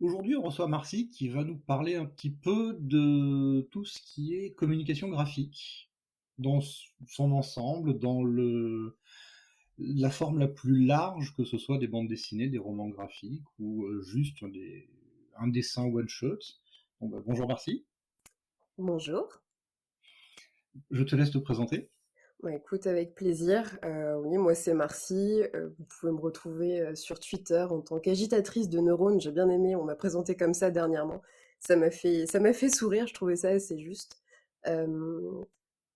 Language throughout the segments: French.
Aujourd'hui, on reçoit Marcy qui va nous parler un petit peu de tout ce qui est communication graphique dans son ensemble, dans la forme la plus large, que ce soit des bandes dessinées, des romans graphiques ou juste un dessin one shot. Bon, bah, bonjour Marcy, Bonjour. je te laisse te présenter. Bah, écoute, avec plaisir. Oui, moi, c'est Marcy. Vous pouvez me retrouver, sur Twitter en tant qu'agitatrice de neurones. J'ai bien aimé, on m'a présenté comme ça dernièrement. Ça m'a fait sourire, je trouvais ça assez juste. Hem,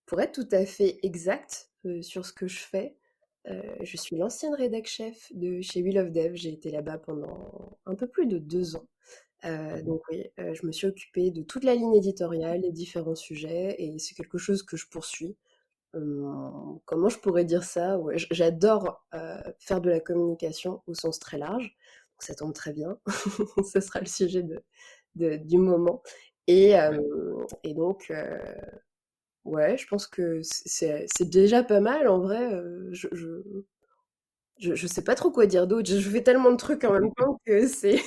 pour être tout à fait exacte, sur ce que je fais, je suis l'ancienne rédac chef de chez We Love Dev. J'ai été là-bas pendant un peu plus de 2 ans. Mhm. Donc oui, je me suis occupée de toute la ligne éditoriale, les différents sujets et c'est quelque chose que je poursuis. Comment je pourrais dire ça? Ouais, j'adore, faire de la communication au sens très large, donc ça tombe très bien. Ce sera le sujet du moment et Ouais. donc ouais, je pense que c'est déjà pas mal en vrai, je sais pas trop quoi dire d'autre. Je fais tellement de trucs en même temps que c'est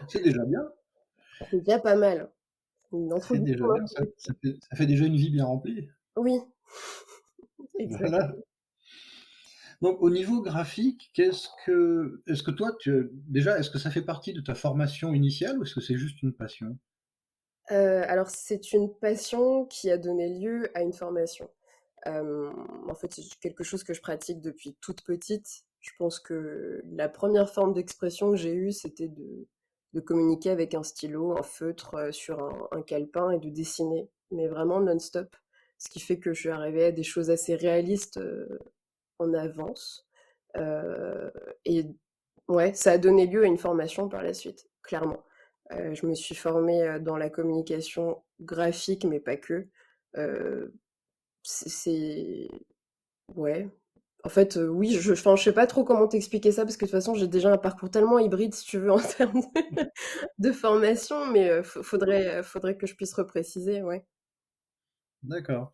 C'est déjà bien, c'est déjà pas mal. Une c'est introduction déjà bien, ça fait déjà une vie bien remplie. oui, exact. Voilà. Donc au niveau graphique, est-ce que toi déjà, est-ce que ça fait partie de ta formation initiale ou est-ce que c'est juste une passion? Alors c'est une passion qui a donné lieu à une formation. En fait, c'est quelque chose que je pratique depuis toute petite. Je pense que la première forme d'expression que j'ai eue, c'était de communiquer avec un stylo, un feutre, sur un calepin et de dessiner, mais vraiment non-stop. Ce qui fait que je suis arrivée à des choses assez réalistes, en avance. Heu et ouais, ça a donné lieu à une formation par la suite, clairement. Je me suis formée, dans la communication graphique, mais pas que. Heu, c'est ouais. En fait, oui, enfin, je sais pas trop comment t'expliquer ça parce que de toute façon, j'ai déjà un parcours tellement hybride, si tu veux, en termes de formation, mais faudrait que je puisse repréciser, ouais. D'accord.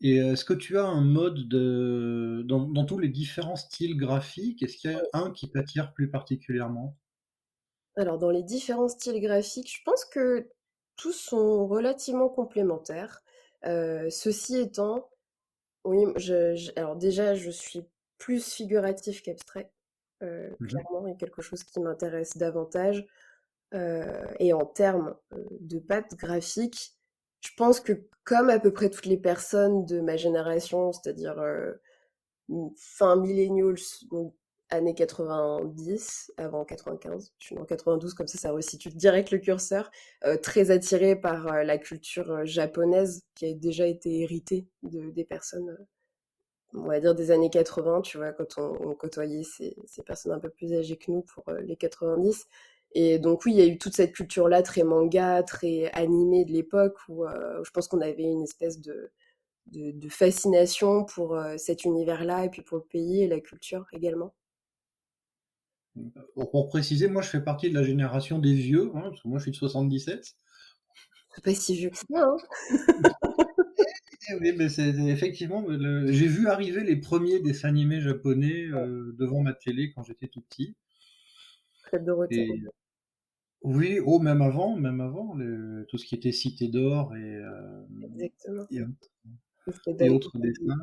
Et est-ce que tu as un mode dans tous les différents styles graphiques, est-ce qu'il y a un qui t'attire plus particulièrement? Alors dans les différents styles graphiques, je pense que tous sont relativement complémentaires. Ceci étant, oui, alors déjà, je suis plus figuratif qu'abstrait, Mmh. clairement, il y a quelque chose qui m'intéresse davantage. Et en termes, de patte graphique, je pense que comme à peu près toutes les personnes de ma génération, c'est-à-dire, fin millennials, donc années 90, avant 95, je suis née en 92, comme ça resitue direct le curseur, très attirée par, la culture, japonaise qui a déjà été héritée des personnes, on va dire des années 80, tu vois? Quand on côtoyait ces personnes un peu plus âgées que nous pour, les 90 et donc oui, il y a eu toute cette culture-là très manga, très animée de l'époque où, je pense qu'on avait une espèce de fascination pour, cet univers-là et puis pour le pays et la culture également. Pour préciser, moi je fais partie de la génération des vieux, hein, parce que moi je suis de 77. C'est pas si vieux que ça, hein? Eh oui, mais c'est effectivement j'ai vu arriver les premiers dessins animés japonais, devant ma télé quand j'étais tout petit Club Dorothée, et oui, oh même avant tout ce qui était Cité d'or exactement. et C'était et Dan autres dessins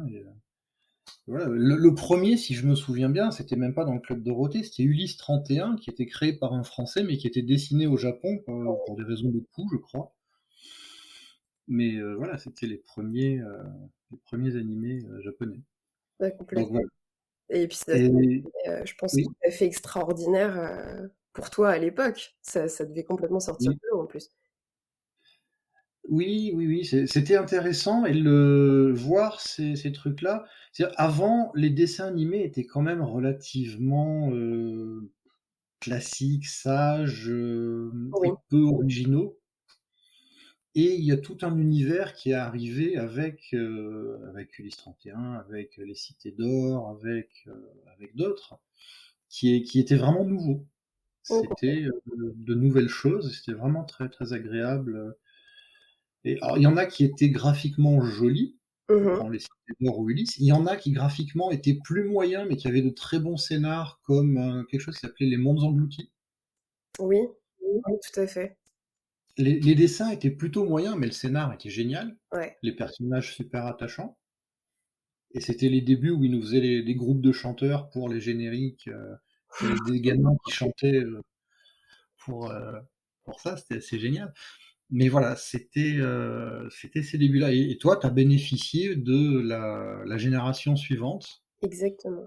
voilà, le 1er, si je me souviens bien, c'était même pas dans le Club Dorothée, c'était Ulysse 31 qui était créé par un Français, mais qui était dessiné au Japon pour des raisons de coût, je crois. Mais voilà, c'était les premiers animés, japonais. ouais, Donc complètement voilà et puis ça et je pense tout oui, à fait extraordinaire, pour toi à l'époque. Ça devait complètement sortir oui, de l'eau en plus. oui, oui, oui, c'était intéressant et le voir ces trucs-là. C'est-à-dire avant, les dessins animés étaient quand même relativement, classiques, sages, Oui. et peu originaux. Et il y a tout un univers qui est arrivé avec Ulysse 31, avec les Cités d'or, avec d'autres, qui étaient vraiment nouveaux. C'était, de nouvelles choses, c'était vraiment très, très agréable, et alors il y en a qui étaient graphiquement jolis, Mmh je mh. prends les Cités d'or ou Ulysse. Il y en a qui graphiquement étaient plus moyens, mais qui avaient de très bons scénars comme, quelque chose qui s'appelait Les Mondes Engloutis. Oui, oui, tout à fait. Les dessins étaient plutôt moyens, mais le scénar était génial, Ouais. les personnages super attachants et c'était les débuts où ils nous faisaient des groupes de chanteurs pour les génériques, tu des gamins qui chantaient, pour, heu, pour ça, c'était assez génial. Mais voilà, c'était ces débuts-là et toi, tu as bénéficié de la génération suivante? Exactement,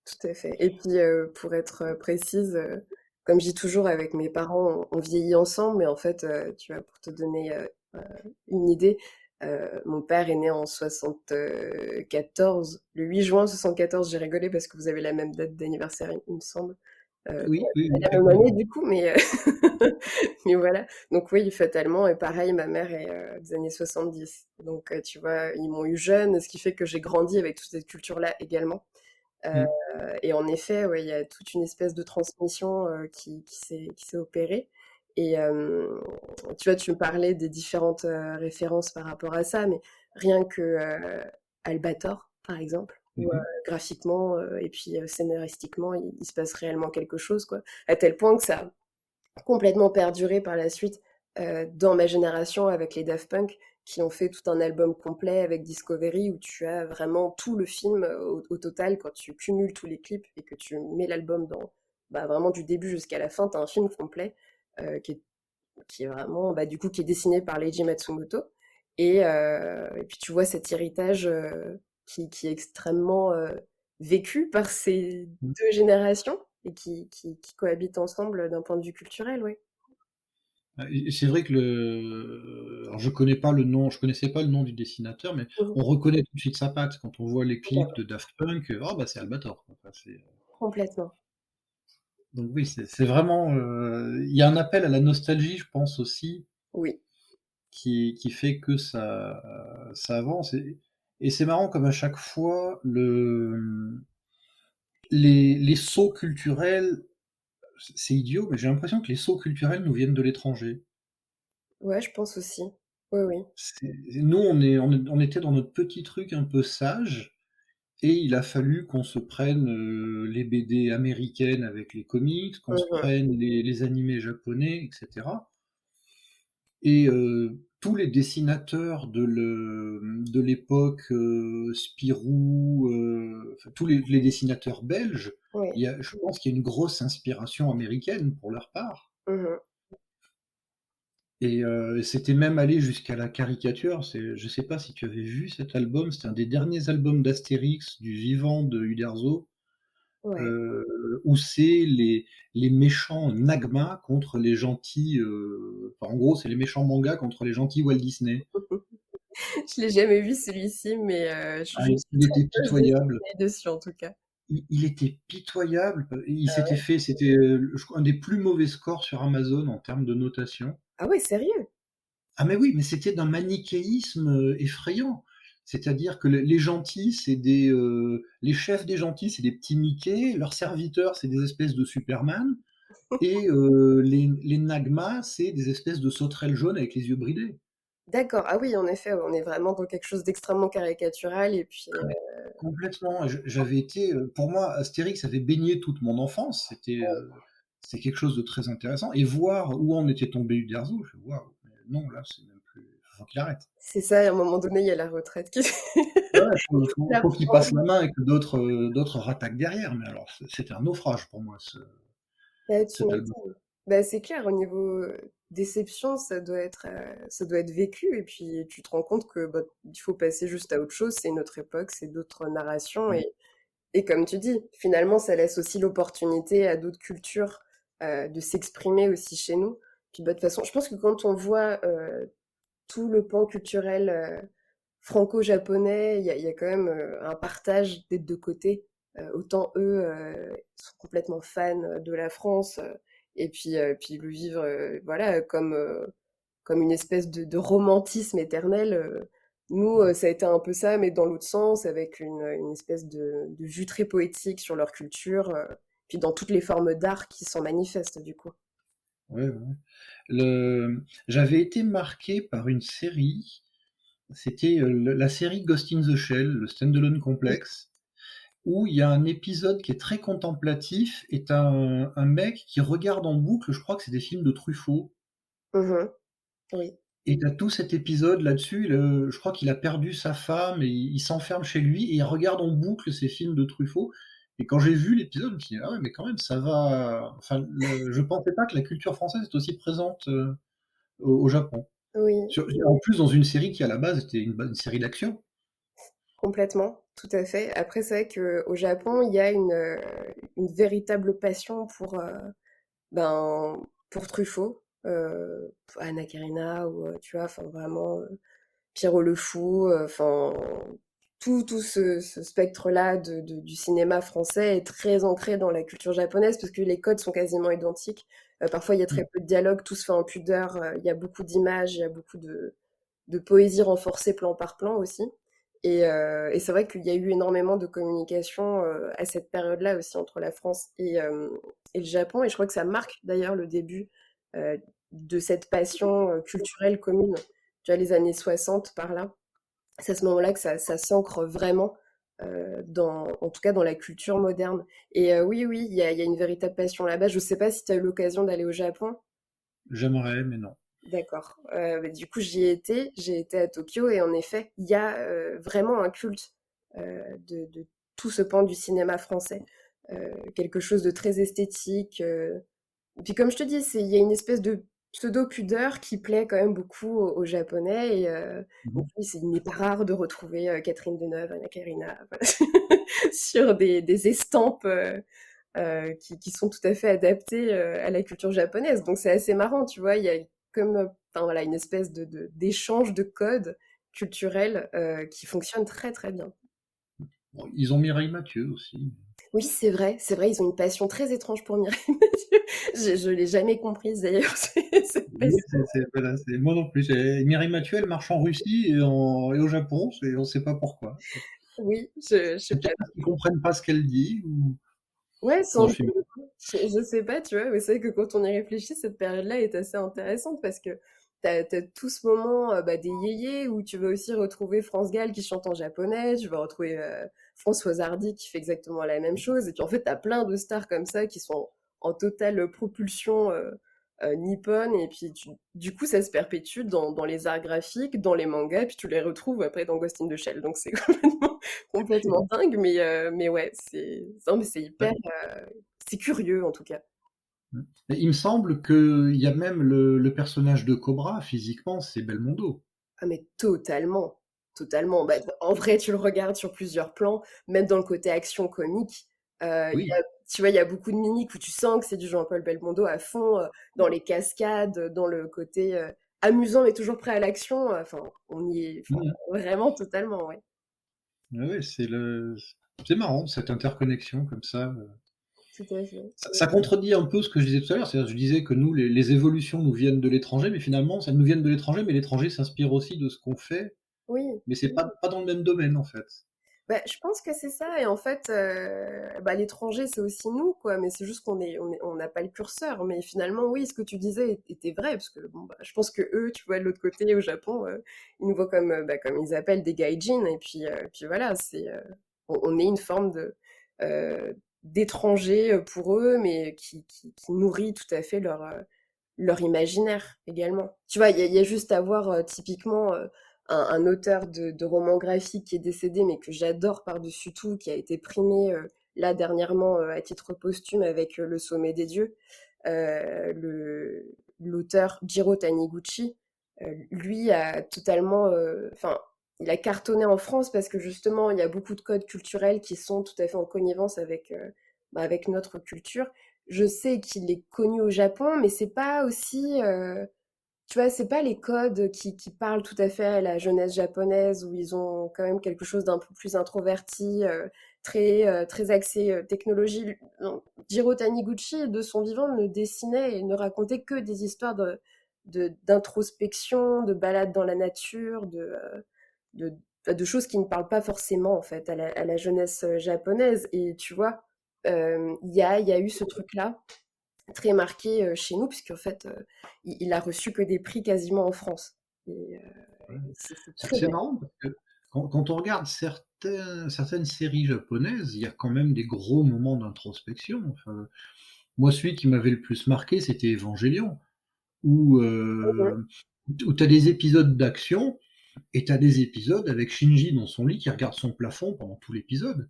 tout à fait. Et puis, pour être, précise, comme je dis toujours avec mes parents, on vieillit ensemble, mais en fait, tu vois, pour te donner, une idée, mon père est né en 74, le 8 juin 74. J'ai rigolé parce que vous avez la même date d'anniversaire, il me semble. Oui, oui, oui, Pas la même année effectivement. du coup, mais mais voilà. Donc oui, fatalement et pareil, ma mère est, des années 70. Donc tu vois, ils m'ont eu jeune, ce qui fait que j'ai grandi avec toute cette culture-là également. Heu Mmh. et en effet, ouais, il y a toute une espèce de transmission, qui s'est opérée et tu vois, tu me parlais des différentes, références par rapport à ça, mais rien que, Albator, par exemple, où, Mmh mh. graphiquement, et puis, scénaristiquement, il se passe réellement quelque chose, quoi. À tel point que ça complètement perduré par la suite, dans ma génération avec les Daft Punk qui ont fait tout un album complet avec Discovery où tu as vraiment tout le film, au total quand tu cumules tous les clips et que tu mets l'album dans, bah, vraiment du début jusqu'à la fin, tu as un film complet, qui est vraiment, bah, du coup, qui est dessiné par Leiji Matsumoto et puis tu vois cet héritage, qui est extrêmement, vécu par ces Mmh. 2 générations et qui cohabitent ensemble d'un point de vue culturel, ouais. Et c'est vrai que alors je connaissais pas le nom du dessinateur, mais Mmh mh. on reconnaît tout de suite sa patte. Quand on voit les Tout à clips fait. de Daft Punk, oh bah, c'est Albator, quoi. Enfin, Complètement. donc oui, c'est vraiment, il y a un appel à la nostalgie, je pense aussi, Oui. qui fait que ça avance et c'est marrant comme à chaque fois les sauts culturels, c'est idiot, mais j'ai l'impression que les sauts culturels nous viennent de l'étranger. Ouais, je pense aussi. Oui, oui. Nous, on était dans notre petit truc un peu sage et il a fallu qu'on se prenne, les BD américaines avec les comics, qu'on Mmh se mh. prenne les animés japonais et cetera et tous les dessinateurs de l'époque, Spirou, enfin tous les dessinateurs belges, Oui. je pense qu'il y a une grosse inspiration américaine pour leur part. Mmh mh. Et c'était même allé jusqu'à la caricature. Je sais pas si tu avais vu cet album, c'était un des derniers albums d'Astérix, du vivant de Uderzo, Ouais. heu, où c'est les méchants Nagma contre les gentils, enfin, en gros, c'est les méchants mangas contre les gentils Walt Disney. Je l'ai jamais vu celui-ci, mais je Ah, je suis il très était curieuse de ce pitoyable. qu'il y a dessus en tout cas. Il était pitoyable, il Ah s'était ouais? fait c'était, je crois un des plus mauvais scores sur Amazon en termes de notation. Ah ouais, sérieux? Ah mais oui, mais c'était d'un manichéisme, effrayant. C'est-à-dire que les gentils, les chefs des gentils, c'est des petits Mickey, leurs serviteurs, c'est des espèces de Superman et les Nagmas, c'est des espèces de sauterelles jaunes avec les yeux bridés. D'accord. Ah oui, en effet, on est vraiment dans quelque chose d'extrêmement caricatural et puis, Ah mais complètement, j'avais été, pour moi, Astérix avait baigné toute mon enfance, c'était quelque chose de très intéressant et voir où en était tombé Uderzo, je fais: «Waouh, mais non, là, c'est même plus faut qu'il arrête». c'est ça, à un moment donné, il y a la retraite qui Ouais, ouais, il faut la faut qu'il passe prendre. la main et que d'autres rattaquent derrière, mais alors c'était un naufrage pour moi Bah, tu cet album. m'étonnes. Bah, c'est clair, au niveau, déception, ça doit être vécu et puis tu te rends compte que, bah, il faut passer juste à autre chose. C'est une autre époque, c'est d'autres narrations Mmh. et comme tu dis, finalement, ça laisse aussi l'opportunité à d'autres cultures, de s'exprimer aussi chez nous. Puis, bah, de toute façon, je pense que quand on voit, tout le pan culturel, franco-japonais, il y a quand même, un partage des 2 côtés. Autant eux, sont complètement fans, de la France, puis le vivre, voilà, comme une espèce de romantisme éternel. Nous, ça a été un peu ça, mais dans l'autre sens, avec une espèce de vue très poétique sur leur culture, puis dans toutes les formes d'art qui s'en manifestent, du coup. Ouais, ouais, ouais. J'avais été marqué par une série, c'était, la série Ghost in the Shell, le Standalone Oui. Complex, où il y a un épisode qui est très contemplatif et tu un mec qui regarde en boucle, je crois que c'est des films de Truffaut Mmh. Oui. et tu as tout cet épisode là-dessus, je crois qu'il a perdu sa femme et il s'enferme chez lui et il regarde en boucle ces films de Truffaut et quand j'ai vu l'épisode, je me suis dit: «Ah ouais, mais quand même ça va» enfin je pensais pas que la culture française était aussi présente, au Japon. Oui. En plus dans une série qui à la base était une série d'action. Complètement, tout à fait. Après, c'est vrai qu'au Japon, il y a une véritable passion ben, pour Truffaut, Anna Karenina ou, tu vois, enfin vraiment, Pierrot le Fou, enfin tout ce spectre-là du cinéma français est très ancré dans la culture japonaise parce que les codes sont quasiment identiques. Parfois, il y a très Mmh. peu de dialogue, tout se fait en pudeur, il y a beaucoup d'images, il y a beaucoup de poésie renforcée plan par plan aussi. Et c'est vrai qu'il y a eu énormément de communication à cette période-là aussi entre la France et le Japon. Et je crois que ça marque d'ailleurs le début euh, de cette passion culturelle commune. Tu vois, les années 60 par là. C'est à ce moment-là que ça s'ancre vraiment, en tout cas dans la culture moderne. Et oui, oui, il y a une véritable passion là-bas. Je ne sais pas si tu as eu l'occasion d'aller au Japon. J'aimerais, mais non. D'accord. Bah, du coup, j'ai été à Tokyo et en effet, il y a vraiment un culte de tout ce pan du cinéma français. Quelque chose de très esthétique. Et puis comme je te dis, il y a une espèce de pseudo-pudeur qui plaît quand même beaucoup aux Japonais. Et Mmh donc, mh. oui, il n'est pas rare de retrouver Catherine Deneuve, Anna Karina, voilà, sur des estampes qui sont tout à fait adaptés à la culture japonaise. Donc c'est assez marrant, tu vois, il y a comme enfin, voilà, une espèce d'échange de codes culturels qui fonctionne très très bien. Bon, ils ont Mireille Mathieu aussi. Oui, c'est vrai, ils ont une passion très étrange pour Mireille Mathieu. Je l'ai jamais comprise d'ailleurs, cette Oui, passion. c'est voilà, c'est moi non plus, j'ai Mireille Mathieu, elle marche en Russie et au Japon, on sait pas pourquoi. Oui, je sais C'est pas. peut-être parce qu'ils comprennent pas ce qu'elle dit ou Ouais, non, sans je suis je sais pas, tu vois, mais c'est vrai que quand on y réfléchit, cette période-là est assez intéressante parce que t'as tout ce moment bah, des yéyés où tu vas aussi retrouver France Gall qui chante en japonais, tu vas retrouver Françoise Hardy qui fait exactement la même chose, et puis en fait, t'as plein de stars comme ça qui sont en totale propulsion nippone, et puis du coup, ça se perpétue dans les arts graphiques, dans les mangas, puis tu les retrouves après dans Ghost in the Shell, donc c'est complètement dingue, mais ouais, non, mais c'est hyper c'est curieux en tout cas. mmh. Et il me semble qu'il y a même le personnage de Cobra, physiquement, c'est Belmondo. Ah mais totalement, totalement. Bah, en vrai, tu le regardes sur plusieurs plans, même dans le côté action comique. Oui, Tu vois, il y a beaucoup de mimiques où tu sens que c'est du Jean-Paul Belmondo à fond, dans les cascades, dans le côté amusant mais toujours prêt à l'action. Enfin, on y est enfin, mmh mh. vraiment totalement, ouais. Ouais, ouais, c'est marrant cette interconnexion comme ça. Tout à fait. Ça contredit un peu ce que je disais tout à l'heure, c'est-à-dire je disais que nous, les évolutions nous viennent de l'étranger, mais finalement, ça nous viennent de l'étranger, mais l'étranger s'inspire aussi de ce qu'on fait, Oui. mais c'est pas dans le même domaine, en fait. Bah, je pense que c'est ça. Et en fait, bah, l'étranger, c'est aussi nous, quoi. Mais c'est juste on n'a pas le curseur. Mais finalement, oui, ce que tu disais était vrai, parce que bon, bah, je pense que eux, tu vois, de l'autre côté, au Japon, ils nous voient comme, bah, comme ils appellent des gaijins. Et puis voilà, on est une forme d'étranger pour eux, mais qui nourrit tout à fait leur imaginaire également. Tu vois, il y a juste à voir typiquement un auteur de romans graphiques qui est décédé, mais que j'adore par-dessus tout, qui a été primé là dernièrement à titre posthume avec Le Sommet des Dieux, l'auteur Jiro Taniguchi. Lui a totalement, enfin, il a cartonné en France parce que justement, il y a beaucoup de codes culturels qui sont tout à fait en connivence avec notre culture. Je sais qu'il est connu au Japon, mais c'est pas aussi, tu vois, c'est pas les codes qui parlent tout à fait à la jeunesse japonaise où ils ont quand même quelque chose d'un peu plus introverti, très axé technologie. Non, Jiro Taniguchi, de son vivant, ne dessinait et ne racontait que des histoires d'introspection, de balades dans la nature, de, de choses qui ne parlent pas forcément en fait à la jeunesse japonaise. Et tu vois, il y a eu ce truc-là très marqué chez nous, puisqu'en fait, il a reçu que des prix quasiment en France. Et Ouais. c'est C'est très c'est bien. marrant parce que quand on regarde certaines séries japonaises, il y a quand même des gros moments d'introspection. Enfin, moi, celui qui m'avait le plus marqué, c'était Evangelion, où, Mmh. où tu as des épisodes d'action et tu as des épisodes avec Shinji dans son lit qui regarde son plafond pendant tout l'épisode.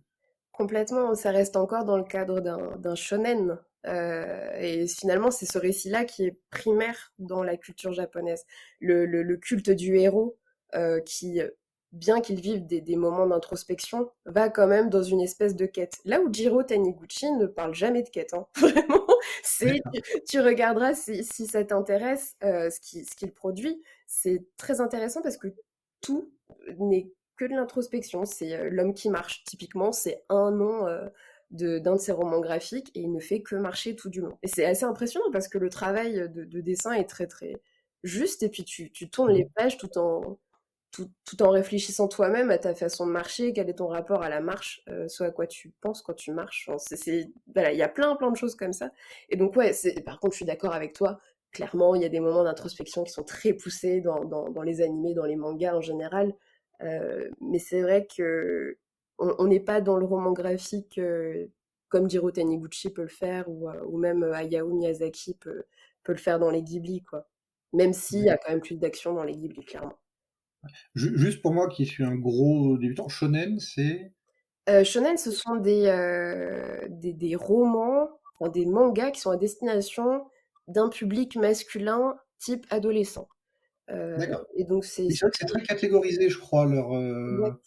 Complètement, ça reste encore dans le cadre d'un shonen. Et finalement, c'est ce récit-là qui est primaire dans la culture japonaise. Le culte du héros, qui, bien qu'il vive des moments d'introspection, va quand même dans une espèce de quête. Là où Jiro Taniguchi ne parle jamais de quête, hein. Vraiment, tu regarderas si ça t'intéresse, ce qu'il produit. C'est très intéressant parce que tout n'est que de l'introspection. C'est L'homme qui marche, typiquement, c'est un nom d'un de ses romans graphiques et il ne fait que marcher tout du long. Et c'est assez impressionnant parce que le travail de dessin est très très juste et puis tu tournes les pages tout en réfléchissant toi-même à ta façon de marcher, quel est ton rapport à la marche, ce à quoi tu penses quand tu marches. Enfin, voilà, il y a plein de choses comme ça. Et donc ouais, par contre je suis d'accord avec toi. Clairement, il y a des moments d'introspection qui sont très poussés dans les animés, dans les mangas en général. Mais c'est vrai que on n'est pas dans le roman graphique comme Jiro Taniguchi peut le faire ou même Hayao Miyazaki peut le faire dans les Ghibli, quoi. Même s'il y a quand même plus d'action dans les Ghibli, clairement. Juste pour moi qui suis un gros débutant, shonen, c'est Shonen, ce sont des romans, enfin, des mangas qui sont à destination d'un public masculin type adolescent. d'accord. Et donc Oui, c'est vrai que c'est très catégorisé, je crois, exact.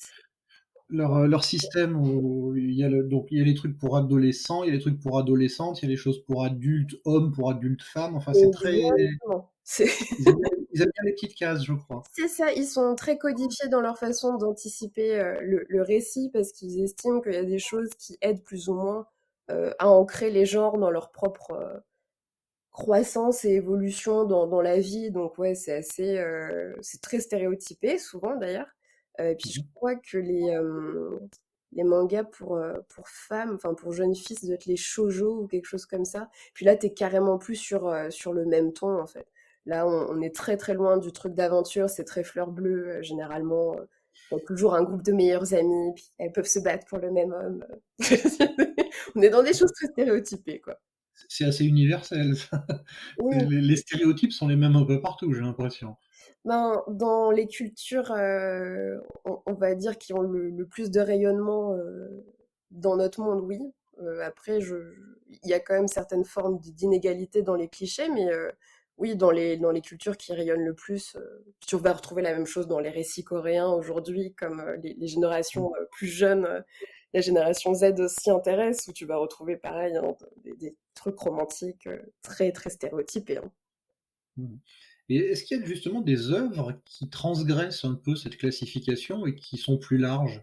leur système où il y a les trucs pour adolescents, il y a les trucs pour adolescentes, il y a les choses pour adultes hommes, pour adultes femmes, enfin c'est très Exactement. ils aiment bien les petites cases, je crois. C'est ça, ils sont très codifiés dans leur façon d'anticiper le récit parce qu'ils estiment qu'il y a des choses qui aident plus ou moins à ancrer les genres dans leur propre croissance et évolution dans la vie. Donc ouais, c'est très stéréotypé souvent d'ailleurs. Et puis je Mmh. crois que les mangas pour femmes, enfin pour jeunes filles, ça doit être les shoujo ou quelque chose comme ça. Puis là, t'es carrément plus sur le même ton en fait. Là, on est très très loin du truc d'aventure, c'est très fleur bleue généralement. Il y a toujours un groupe de meilleures amies, puis elles peuvent se battre pour le même homme. On est dans des choses très stéréotypées, quoi. C'est assez universel ça. Oui. Les stéréotypes sont les mêmes un peu partout, j'ai l'impression. Ben, dans les cultures, on va dire qui ont le plus de rayonnement dans notre monde, oui. Après, il y a quand même certaines formes d'inégalité dans les clichés, mais oui, dans les cultures qui rayonnent le plus, tu vas retrouver la même chose dans les récits coréens aujourd'hui, comme les Mmh. générations plus jeunes, la génération Z s'y intéresse, où tu vas retrouver pareil, hein, des trucs romantiques très très stéréotypés, hein. Mmh. Et est-ce qu'il y a justement des œuvres qui transgressent un peu cette classification et qui sont plus larges?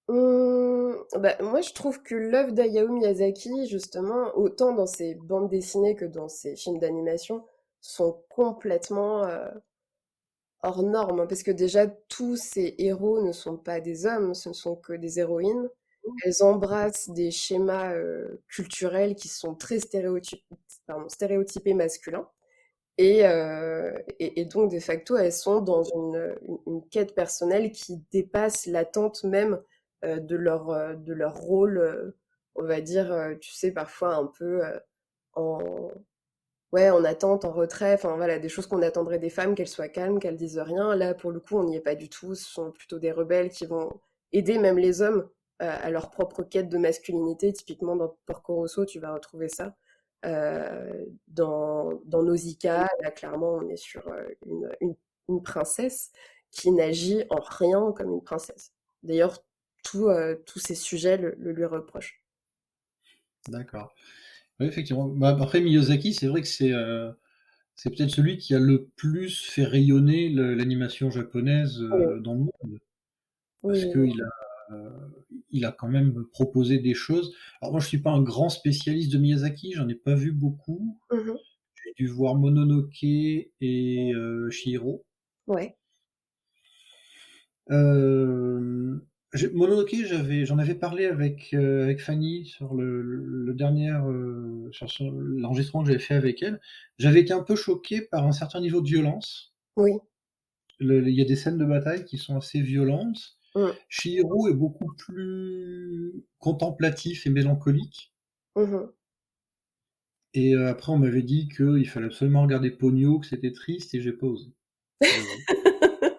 Bah, moi je trouve que l'œuvre d'Hayao Miyazaki, justement, autant dans ses bandes dessinées que dans ses films d'animation, sont complètement hors normes, hein, parce que déjà tous ces héros ne sont pas des hommes, ce ne sont que des héroïnes. Elles embrassent des schémas culturels qui sont très stéréotypés masculins. Et donc, de facto, elles sont dans une quête personnelle qui dépasse l'attente même de leur rôle, on va dire, tu sais, parfois un peu en, ouais, en attente, en retrait, enfin voilà, des choses qu'on attendrait des femmes, qu'elles soient calmes, qu'elles disent rien. Là, pour le coup, on n'y est pas du tout. Ce sont plutôt des rebelles qui vont aider même les hommes à leur propre quête de masculinité. Typiquement, dans Porco Rosso, tu vas retrouver ça. Dans Nausicaa, là, clairement, on est sur une princesse qui n'agit en rien comme une princesse. D'ailleurs, tous ces sujets le lui reprochent. D'accord. Oui, effectivement. Bah, après Miyazaki, c'est vrai que c'est peut-être celui qui a le plus fait rayonner l'animation japonaise, Oui, dans le monde. oui, Parce oui. qu'il a quand même proposé des choses. Alors moi, je suis pas un grand spécialiste de Miyazaki, j'en ai pas vu beaucoup. Mhm. J'ai dû voir Mononoke et Chihiro. Ouais, Hem, Mononoke, j'en avais parlé avec Fanny sur le dernier, sur l'enregistrement que j'avais fait avec elle. J'avais été un peu choqué par un certain niveau de violence. oui. Il y a des scènes de bataille qui sont assez violentes Mmh. Chihiro est beaucoup plus contemplatif et mélancolique. Mmh. Et après on m'avait dit qu'il fallait absolument regarder Ponyo, que c'était triste et j'ai pas osé, j'avoue.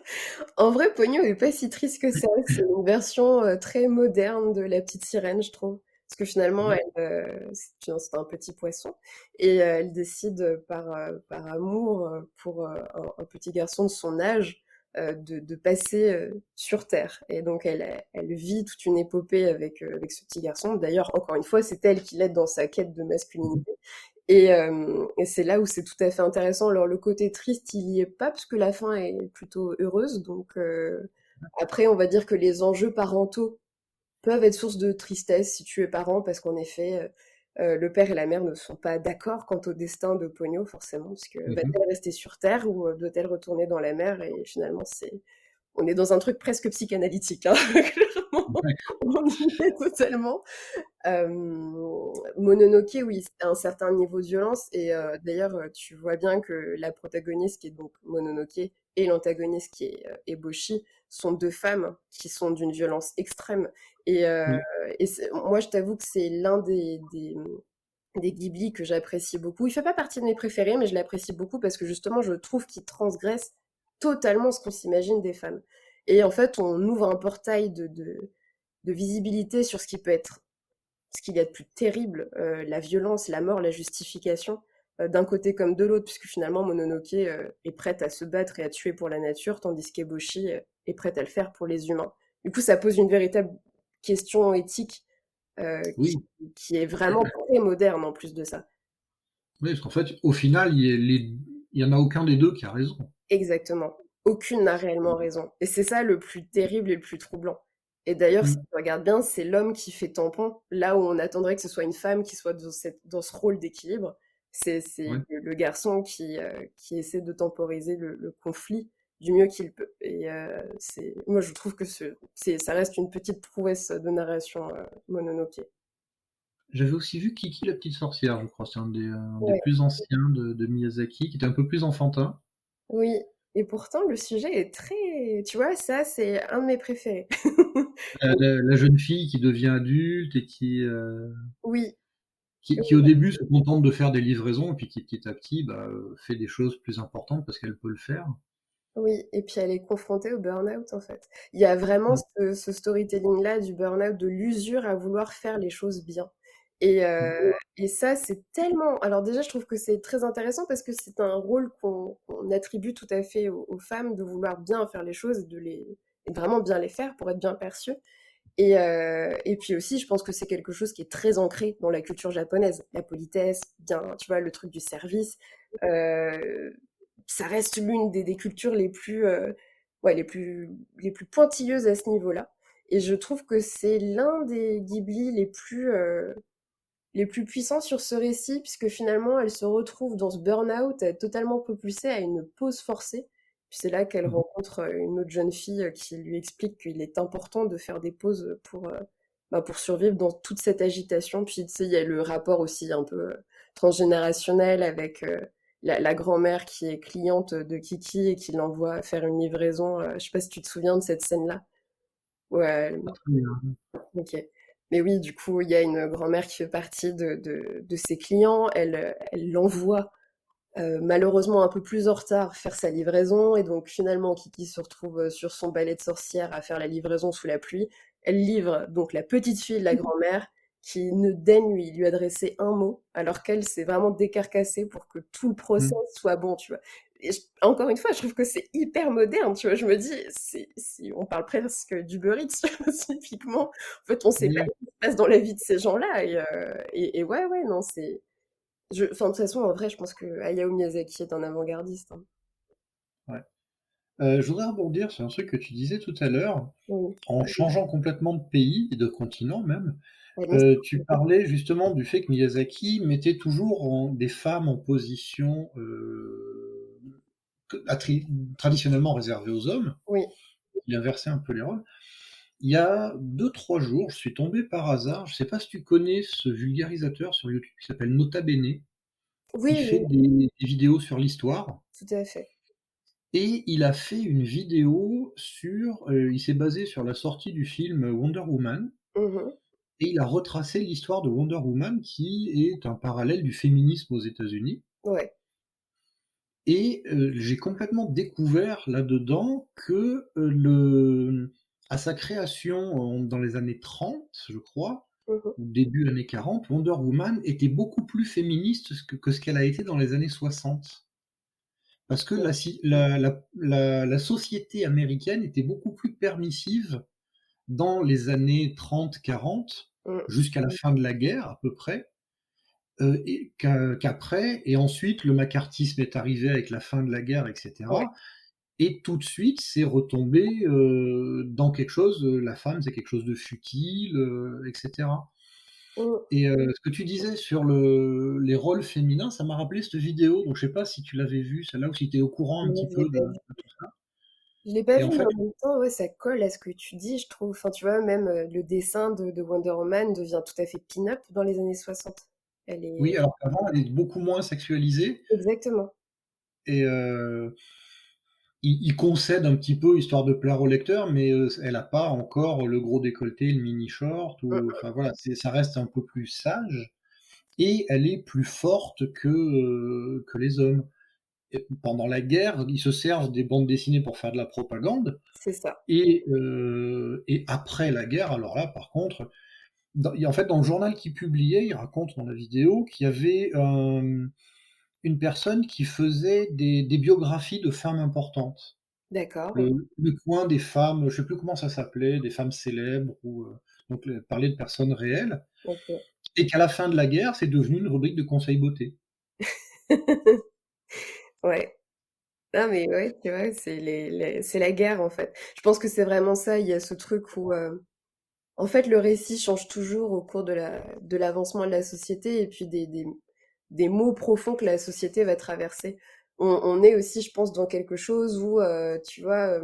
En vrai, Ponyo est pas si triste que ça. C'est une version, très moderne de La Petite Sirène, je trouve. Parce que finalement, Ouais. elle, c'est un petit poisson et elle décide, par amour, pour, un petit garçon de son âge, de passer, sur terre et donc elle vit toute une épopée avec ce petit garçon. D'ailleurs, encore une fois, c'est elle qui l'aide dans sa quête de Mmh mh. masculinité et c'est là où c'est tout à fait intéressant. Alors le côté triste, il y est pas parce que la fin est plutôt heureuse, donc après on va dire que les enjeux parentaux peuvent être source de tristesse si tu es parent parce qu'en effet, le père et la mère ne sont pas d'accord quant au destin de Ponyo forcément, parce que Mmh mh. va-t-elle rester sur terre ou, doit-elle retourner dans la mer? Et finalement on est dans un truc presque psychanalytique, hein, clairement, Ouais. on y est totalement. Mononoke, oui, c'est un certain niveau de violence et d'ailleurs, tu vois bien que la protagoniste qui est donc Mononoke et l'antagoniste qui est, Eboshi sont 2 femmes qui sont d'une violence extrême et Oui. c'est moi je t'avoue que c'est l'un des Ghibli que j'apprécie beaucoup. Il fait pas partie de mes préférés, mais je l'apprécie beaucoup parce que justement je trouve qu'il transgresse totalement ce qu'on s'imagine des femmes et en fait, on ouvre un portail de visibilité sur ce qu'il y a de plus terrible, la violence, la mort, la justification, d'un côté comme de l'autre, puisque finalement Mononoke est prête à se battre et à tuer pour la nature, tandis qu'Eboshi est prête à le faire pour les humains. Du coup, ça pose une véritable question éthique Oui, qui est vraiment très moderne en plus de ça. oui, parce qu'en fait, au final, il y en a aucun des 2 qui a raison. Exactement. Aucune n'a réellement raison. Et c'est ça le plus terrible et le plus troublant. Et d'ailleurs, si Mmh. tu regardes bien, c'est l'homme qui fait tampon, là où on attendrait que ce soit une femme qui soit dans ce rôle d'équilibre. C'est Ouais. le garçon qui essaie de temporiser le conflit du mieux qu'il peut. Et moi, je trouve que ça reste une petite prouesse de narration Mononoke. J'avais aussi vu Kiki la petite sorcière, je crois, c'est un des Ouais. plus anciens de Miyazaki, qui était un peu plus enfantin. Oui. Et pourtant, le sujet est très... Tu vois, ça, c'est un de mes préférés. La jeune fille qui devient adulte et Oui. qui au début se contente de faire des livraisons et puis qui petit à petit, bah, fait des choses plus importantes parce qu'elle peut le faire. Oui, et puis elle est confrontée au burn-out, en fait. Il y a vraiment Mmh. ce storytelling-là du burn-out, de l'usure à vouloir faire les choses bien. Et, Mmh. et ça, c'est tellement... Alors déjà, je trouve que c'est très intéressant parce que c'est un rôle qu'on attribue tout à fait aux femmes, de vouloir bien faire les choses et de vraiment bien les faire pour être bien perçues. Et puis aussi, je pense que c'est quelque chose qui est très ancré dans la culture japonaise. La politesse, bien, tu vois, le truc du service. Euh, Ça reste l'une des cultures ouais, les plus pointilleuses à ce niveau-là. Et je trouve que c'est l'un des Ghibli les plus puissants sur ce récit, puisque finalement, elle se retrouve dans ce burn-out, totalement propulsée à une pause forcée. Puis c'est là qu'elle Mmh. rencontre une autre jeune fille qui lui explique qu'il est important de faire des pauses pour survivre dans toute cette agitation. Puis tu sais, il y a le rapport aussi un peu transgénérationnel avec la grand-mère qui est cliente de Kiki et qui l'envoie faire une livraison. Je sais pas si tu te souviens de cette scène-là. Ouais, Pas très bien. OK. Mais oui, du coup, il y a une grand-mère qui fait partie de ses clients. Elle l'envoie, malheureusement un peu plus en retard faire sa livraison et donc finalement Kiki se retrouve, sur son balai de sorcière à faire la livraison sous la pluie. Elle livre donc la petite fille de la grand-mère qui ne daigne lui adresser un mot, alors qu'elle s'est vraiment décarcassée pour que tout le process Mmh. soit bon, tu vois? Et encore une fois, je trouve que c'est hyper moderne, tu vois? Je me dis, on parle presque d'Uber Eats, typiquement. En fait, on sait pas Oui, ce qui se passe dans la vie de ces gens-là et ouais, ouais, non, enfin, de toute façon, en vrai, je pense que Hayao Miyazaki est un avant-gardiste, hein. ouais. Je voudrais rebondir sur un truc que tu disais tout à l'heure, Oui. en changeant complètement de pays et de continent même. Ouais, donc Tu parlais justement du fait que Miyazaki mettait toujours des femmes en position traditionnellement réservée aux hommes. oui. Il inversait un peu les rôles. Il y a 2, 3 jours, je suis tombé par hasard, je ne sais pas si tu connais ce vulgarisateur sur YouTube qui s'appelle Nota Bene. Il Oui, fait oui, des vidéos sur l'histoire tout à fait. et il a fait une vidéo il s'est basé sur la sortie du film Wonder Woman Mmh. et il a retracé l'histoire de Wonder Woman qui est un parallèle du féminisme aux États-Unis Ouais. et j'ai complètement découvert là-dedans que, le à sa création dans les années 30, je crois, Mmh. ou début années 40, Wonder Woman était beaucoup plus féministe que ce qu'elle a été dans les années 60. Parce que OK. la société américaine était beaucoup plus permissive dans les années 30-40, Mmh. jusqu'à la fin de la guerre à peu près, et qu'après et ensuite le macartisme est arrivé avec la fin de la guerre et Ouais. cetera et tout de suite c'est retombé, dans quelque chose, la femme c'est quelque chose de futile, et cetera. Mmh. Et ce que tu disais sur les rôles féminins, ça m'a rappelé cette vidéo, donc je sais pas si tu l'avais vue celle-là ou si tu es au courant un Non, petit je l'ai peu pas vue. de tout ça? Je l'ai pas Et en vue, mais fait, en même temps, ouais, ça colle à ce que tu dis, je trouve. Enfin, tu vois, même, le dessin de Wonder Woman devient tout à fait pin-up dans les années 60. Elle est oui, alors qu'avant, elle est beaucoup moins sexualisée exactement. et il concède un petit peu histoire de plaire au lecteur, mais elle a pas encore le gros décolleté, le mini short ou Mmh. enfin voilà, ça reste un peu plus sage et elle est plus forte que les hommes. Et pendant la guerre, ils se servent des bandes dessinées pour faire de la propagande C'est ça. et après la guerre, alors là, par contre, en fait, dans le journal qu'il publiait, il raconte dans la vidéo qu'il y avait, une personne qui faisait des biographies de femmes importantes. D'accord, OK. Le coin des femmes, je sais plus comment ça s'appelait, des femmes célèbres ou, donc parler de personnes réelles OK. et qu'à la fin de la guerre, c'est devenu une rubrique de conseils beauté. Ouais. Non, mais ouais, tu vois, c'est la guerre, en fait. Je pense que c'est vraiment ça, il y a ce truc où, en fait, le récit change toujours au cours de l'avancement de la société et puis des maux profonds que la société va traverser. On est aussi, je pense, dans quelque chose où, tu vois,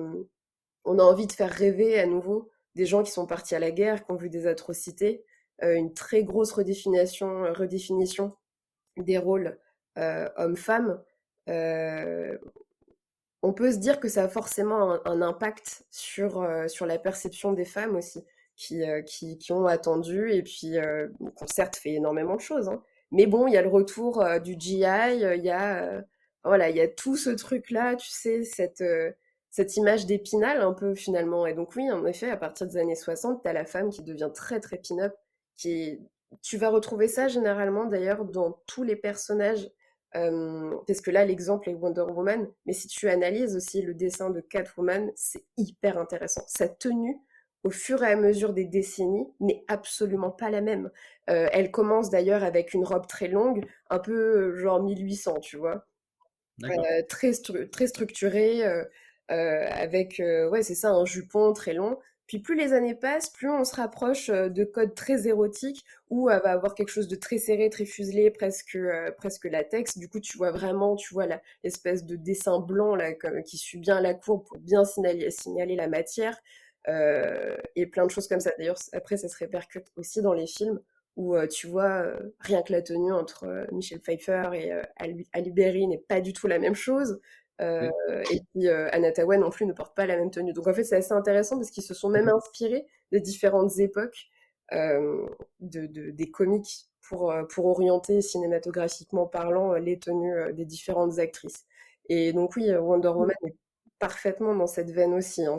on a envie de faire rêver à nouveau des gens qui sont partis à la guerre, qui ont vu des atrocités, une très grosse redéfinition des rôles, hommes-femmes. Heu, on peut se dire que ça a forcément un impact sur la perception des femmes aussi, qui ont attendu et puis, qui ont certes fait énormément de choses, hein. Mais bon, il y a le retour, du GI, il y a, voilà, il y a tout ce truc-là, tu sais, cette image d'Épinal un peu finalement et donc oui, en effet, à partir des années 60, tu as la femme qui devient très, très pin-up, qui est tu vas retrouver ça généralement d'ailleurs dans tous les personnages. Parce que là, l'exemple est Wonder Woman, mais si tu analyses aussi le dessin de Catwoman, c'est hyper intéressant. Sa tenue, au fur et à mesure des décennies, n'est absolument pas la même. Elle commence d'ailleurs avec une robe très longue, un peu genre 1800, tu vois. D'accord. Très structurée, avec, ouais, c'est ça, un jupon très long. Puis plus les années passent, plus on se rapproche, de codes très érotiques où elle va avoir quelque chose de très serré, très fuselé, presque latex. Du coup, tu vois vraiment, tu vois la l'espèce de dessin blanc là, qui suit bien la courbe pour bien signaler la matière, et plein de choses comme ça. D'ailleurs, après, ça se répercute aussi dans les films où tu vois, rien que la tenue entre Michelle Pfeiffer et Halle Berry n'est pas du tout la même chose. Euh, Oui. et puis Anna Thaoué non plus ne porte pas la même tenue. Donc en fait, c'est assez intéressant parce qu'ils se sont même Mmh. inspirés des différentes époques des comics pour orienter cinématographiquement parlant les tenues des différentes actrices. Et donc oui, Wonder Woman est parfaitement dans cette veine aussi, hein.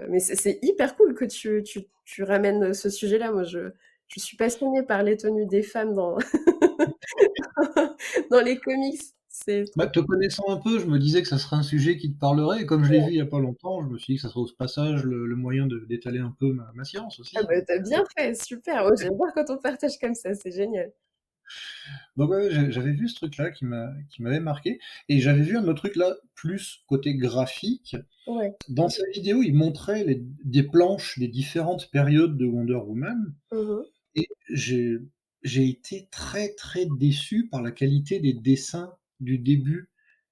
Mais c'est hyper cool que tu ramènes ce sujet-là. Moi, je suis passionnée par les tenues des femmes dans, dans les comics. C'est Bah, trop te connaissant un peu, je me disais que ça serait un sujet qui te parlerait et comme je l'ai cool. vu il y a pas longtemps, je me suis dit que ça serait au passage le moyen de d'étaler un peu ma science Ah aussi, bah, t'as bien fait, super. Oh, j'aime bien quand on partage comme ça, c'est génial. donc ouais, j'avais vu ce truc-là qui m'avait marqué et j'avais vu un autre truc là, plus côté graphique. Ouais. Dans sa vidéo, il montrait des planches des différentes périodes de Wonder Woman Mmh. et j'ai été très, très déçu par la qualité des dessins du début.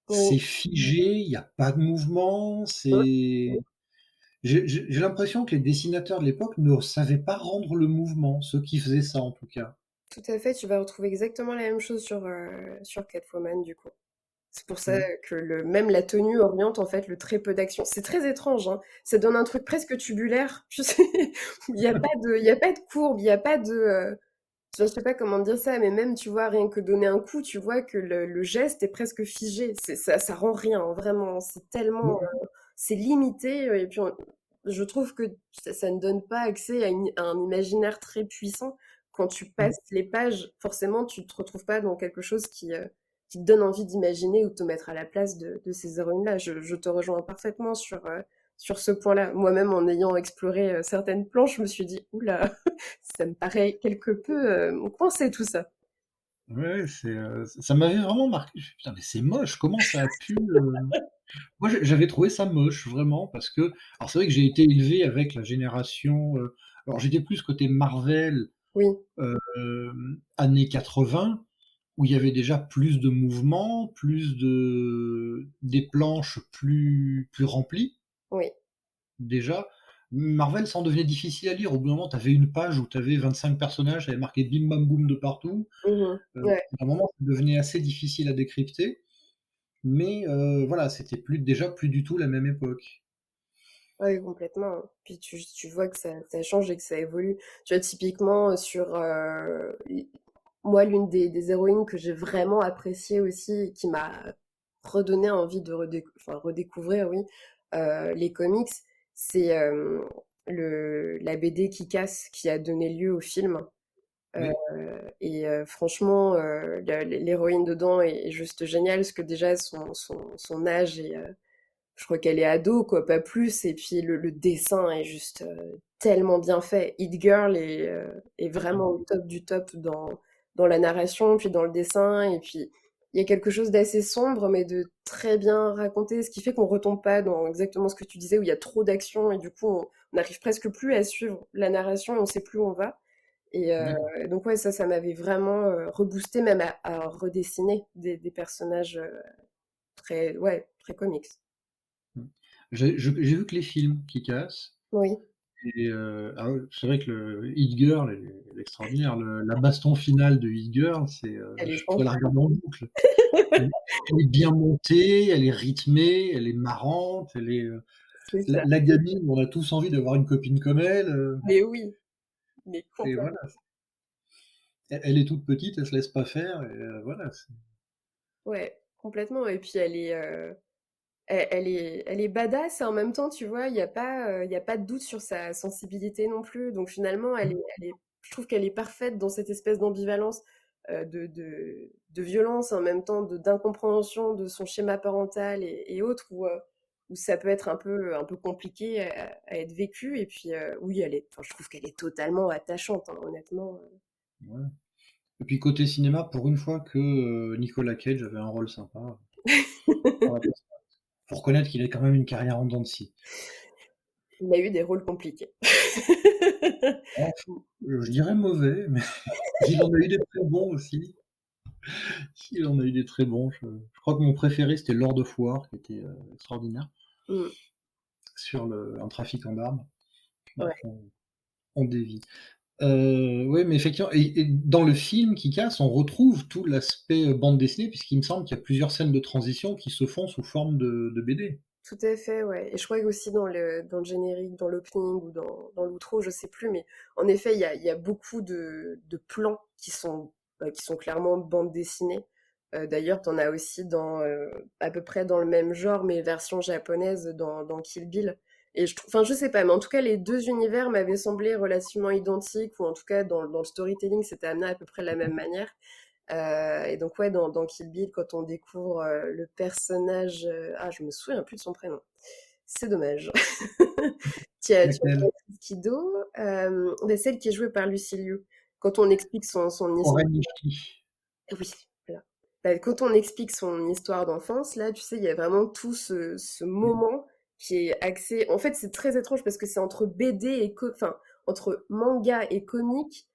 Oui. C'est figé, il y a pas de mouvement, Mmh. j'ai l'impression que les dessinateurs de l'époque ne savaient pas rendre le mouvement, ceux qui faisaient ça en tout cas. Tout à fait, tu vas retrouver exactement la même chose sur Catwoman, du coup. C'est pour ça Mm. que même la tenue oriente en fait le très peu d'action. C'est très étrange, hein. Ça donne un truc presque tubulaire, tu sais. Il y a pas de courbe, il y a pas de, je sais pas comment dire ça, mais même, tu vois, rien que donner un coup, tu vois que le geste est presque figé. Ça rend rien, hein, vraiment. C'est tellement, Ouais. c'est limité. Et puis, je trouve que ça ne donne pas accès à un imaginaire très puissant. Quand tu Mm. passes les pages, forcément, tu te retrouves pas dans quelque chose qui te donne envie d'imaginer ou de te mettre à la place de ces héroïnes-là. Je te rejoins parfaitement sur ce point-là. Moi-même, en ayant exploré certaines planches, je me suis dit, oula, ça me paraît quelque peu coincé tout ça. Ouais, ça m'avait vraiment marqué. Je fais, putain, mais c'est moche, comment ça a pu. Moi, j'avais trouvé ça moche, vraiment, parce que. Alors, c'est vrai que j'ai été élevé avec la génération. Alors, j'étais plus côté Marvel, Oui, années 80, où il y avait déjà plus de mouvements, des planches plus remplies, oui. déjà. Marvel, ça en devenait difficile à lire. Au bout d'un moment, tu avais une page où tu avais 25 personnages, ça avait marqué bim bam boum de partout. Mhm. Ouais, À un moment, ça devenait assez difficile à décrypter. Mais voilà, c'était déjà plus du tout la même époque. ouais, complètement, hein. Puis tu vois que ça change et que ça évolue. Tu vois, typiquement, moi, l'une des héroïnes que j'ai vraiment appréciée aussi, et qui m'a redonné envie de enfin, redécouvrir, oui, les comics, c'est la BD qui casse, qui a donné lieu au film. Oui, Et franchement, l'héroïne dedans est juste géniale, parce que déjà, son âge est, je crois qu'elle est ado, quoi, pas plus. Et puis le dessin est juste tellement bien fait. Hit Girl est vraiment au top du top dans la narration, puis dans le dessin. Et puis il y a quelque chose d'assez sombre, mais de très bien raconté, ce qui fait qu'on retombe pas dans exactement ce que tu disais, où il y a trop d'action, et du coup on n'arrive presque plus à suivre la narration, et on sait plus où on va. Et d'accord. donc ouais, ça m'avait vraiment reboosté, même à redessiner des personnages très, ouais, très comics. J'ai vu que les films qui cassent. Oui. Et ah ouais, c'est vrai que le Hit Girl elle est extraordinaire. La baston finale de Hit Girl, Elle est je pourrais la fantastique. regarder en boucle. Elle, elle est bien montée, elle est rythmée, elle est marrante, C'est la, ça. la gamine, on a tous envie d'avoir une copine comme elle. Mais oui, mais Et complètement. voilà, elle est toute petite, elle se laisse pas faire. Et voilà. Ouais, complètement. Et puis elle est badass et en même temps, tu vois, il y a pas de doute sur sa sensibilité non plus. Donc finalement, je trouve qu'elle est parfaite dans cette espèce d'ambivalence de violence, en même temps d'incompréhension de son schéma parental et autres, où ça peut être un peu compliqué à être vécu. Et puis oui, enfin, je trouve qu'elle est totalement attachante, hein, honnêtement. Ouais. Et puis côté cinéma, pour une fois que Nicolas Cage avait un rôle sympa, faut reconnaître qu'il a quand même une carrière en dents de scie. Il a eu des rôles compliqués. Oh, je dirais mauvais, mais il en a eu des très bons aussi. Il en a eu des très bons. Je crois que mon préféré, c'était Lord of War, qui était extraordinaire, Mm, sur un trafiquant d'armes. Bref, ouais. on dévie. Oui, mais effectivement, et dans le film qui casse, on retrouve tout l'aspect bande dessinée, puisqu'il me semble qu'il y a plusieurs scènes de transition qui se font sous forme de BD. Tout à fait, ouais. Et je crois qu'aussi dans le générique, dans l'opening ou dans l'outro, je sais plus, mais en effet, il y a beaucoup de plans qui sont clairement bande dessinée. D'ailleurs, t'en as aussi à peu près dans le même genre, mais version japonaise dans Kill Bill. Et enfin, je sais pas, mais en tout cas, les deux univers m'avaient semblé relativement identiques, ou en tout cas, dans le storytelling, c'était amené à peu près de la même manière. Et donc ouais, dans Kill Bill, quand on découvre le personnage, ah, je me souviens plus de son prénom. C'est dommage. Tu as Laquelle? Béatrice Kiddo, bah, celle qui est jouée par Lucy Liu. Quand on explique son histoire, Oren Ishii. oui, voilà. Bah, quand on explique son histoire d'enfance, là, tu sais, il y a vraiment tout ce moment qui est axé. En fait, c'est très étrange parce que c'est entre BD enfin, entre manga et comique.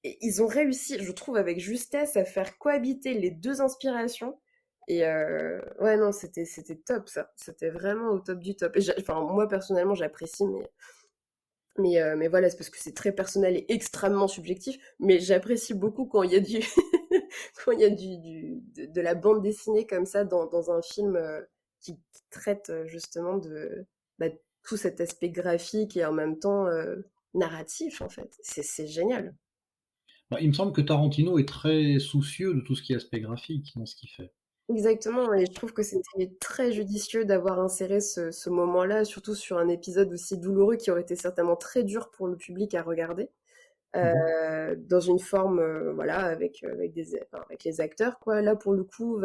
Et ils ont réussi, je trouve, avec justesse, à faire cohabiter les deux inspirations. Et ouais, non, c'était top ça. C'était vraiment au top du top. Enfin, moi personnellement, j'apprécie, mais Mais voilà, c'est parce que c'est très personnel et extrêmement subjectif. Mais j'apprécie beaucoup quand il y a du, quand il y a de la bande dessinée comme ça dans un film qui traite justement de bah, tout cet aspect graphique et en même temps narratif, en fait. C'est génial. Bah, il me semble que Tarantino est très soucieux de tout ce qui est aspect graphique dans ce qu'il fait. Exactement, et je trouve que c'était très judicieux d'avoir inséré ce moment-là, surtout sur un épisode aussi douloureux qui aurait été certainement très dur pour le public à regarder. Mhm. Dans une forme, voilà, enfin, avec les acteurs, quoi. Là, pour le coup,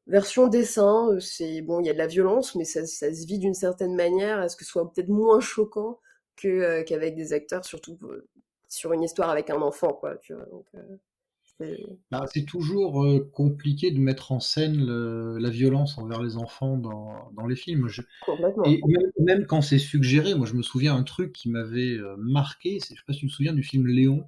version dessin, c'est bon, il y a de la violence, mais ça se vit d'une certaine manière, à ce que ce soit peut-être moins choquant qu'avec des acteurs, surtout sur une histoire avec un enfant, quoi, tu vois. Donc, c'est Bah, c'est toujours compliqué de mettre en scène la violence envers les enfants dans les films. complètement. Et même quand c'est suggéré, moi je me souviens un truc qui m'avait marqué, je sais pas si tu te souviens du film Léon.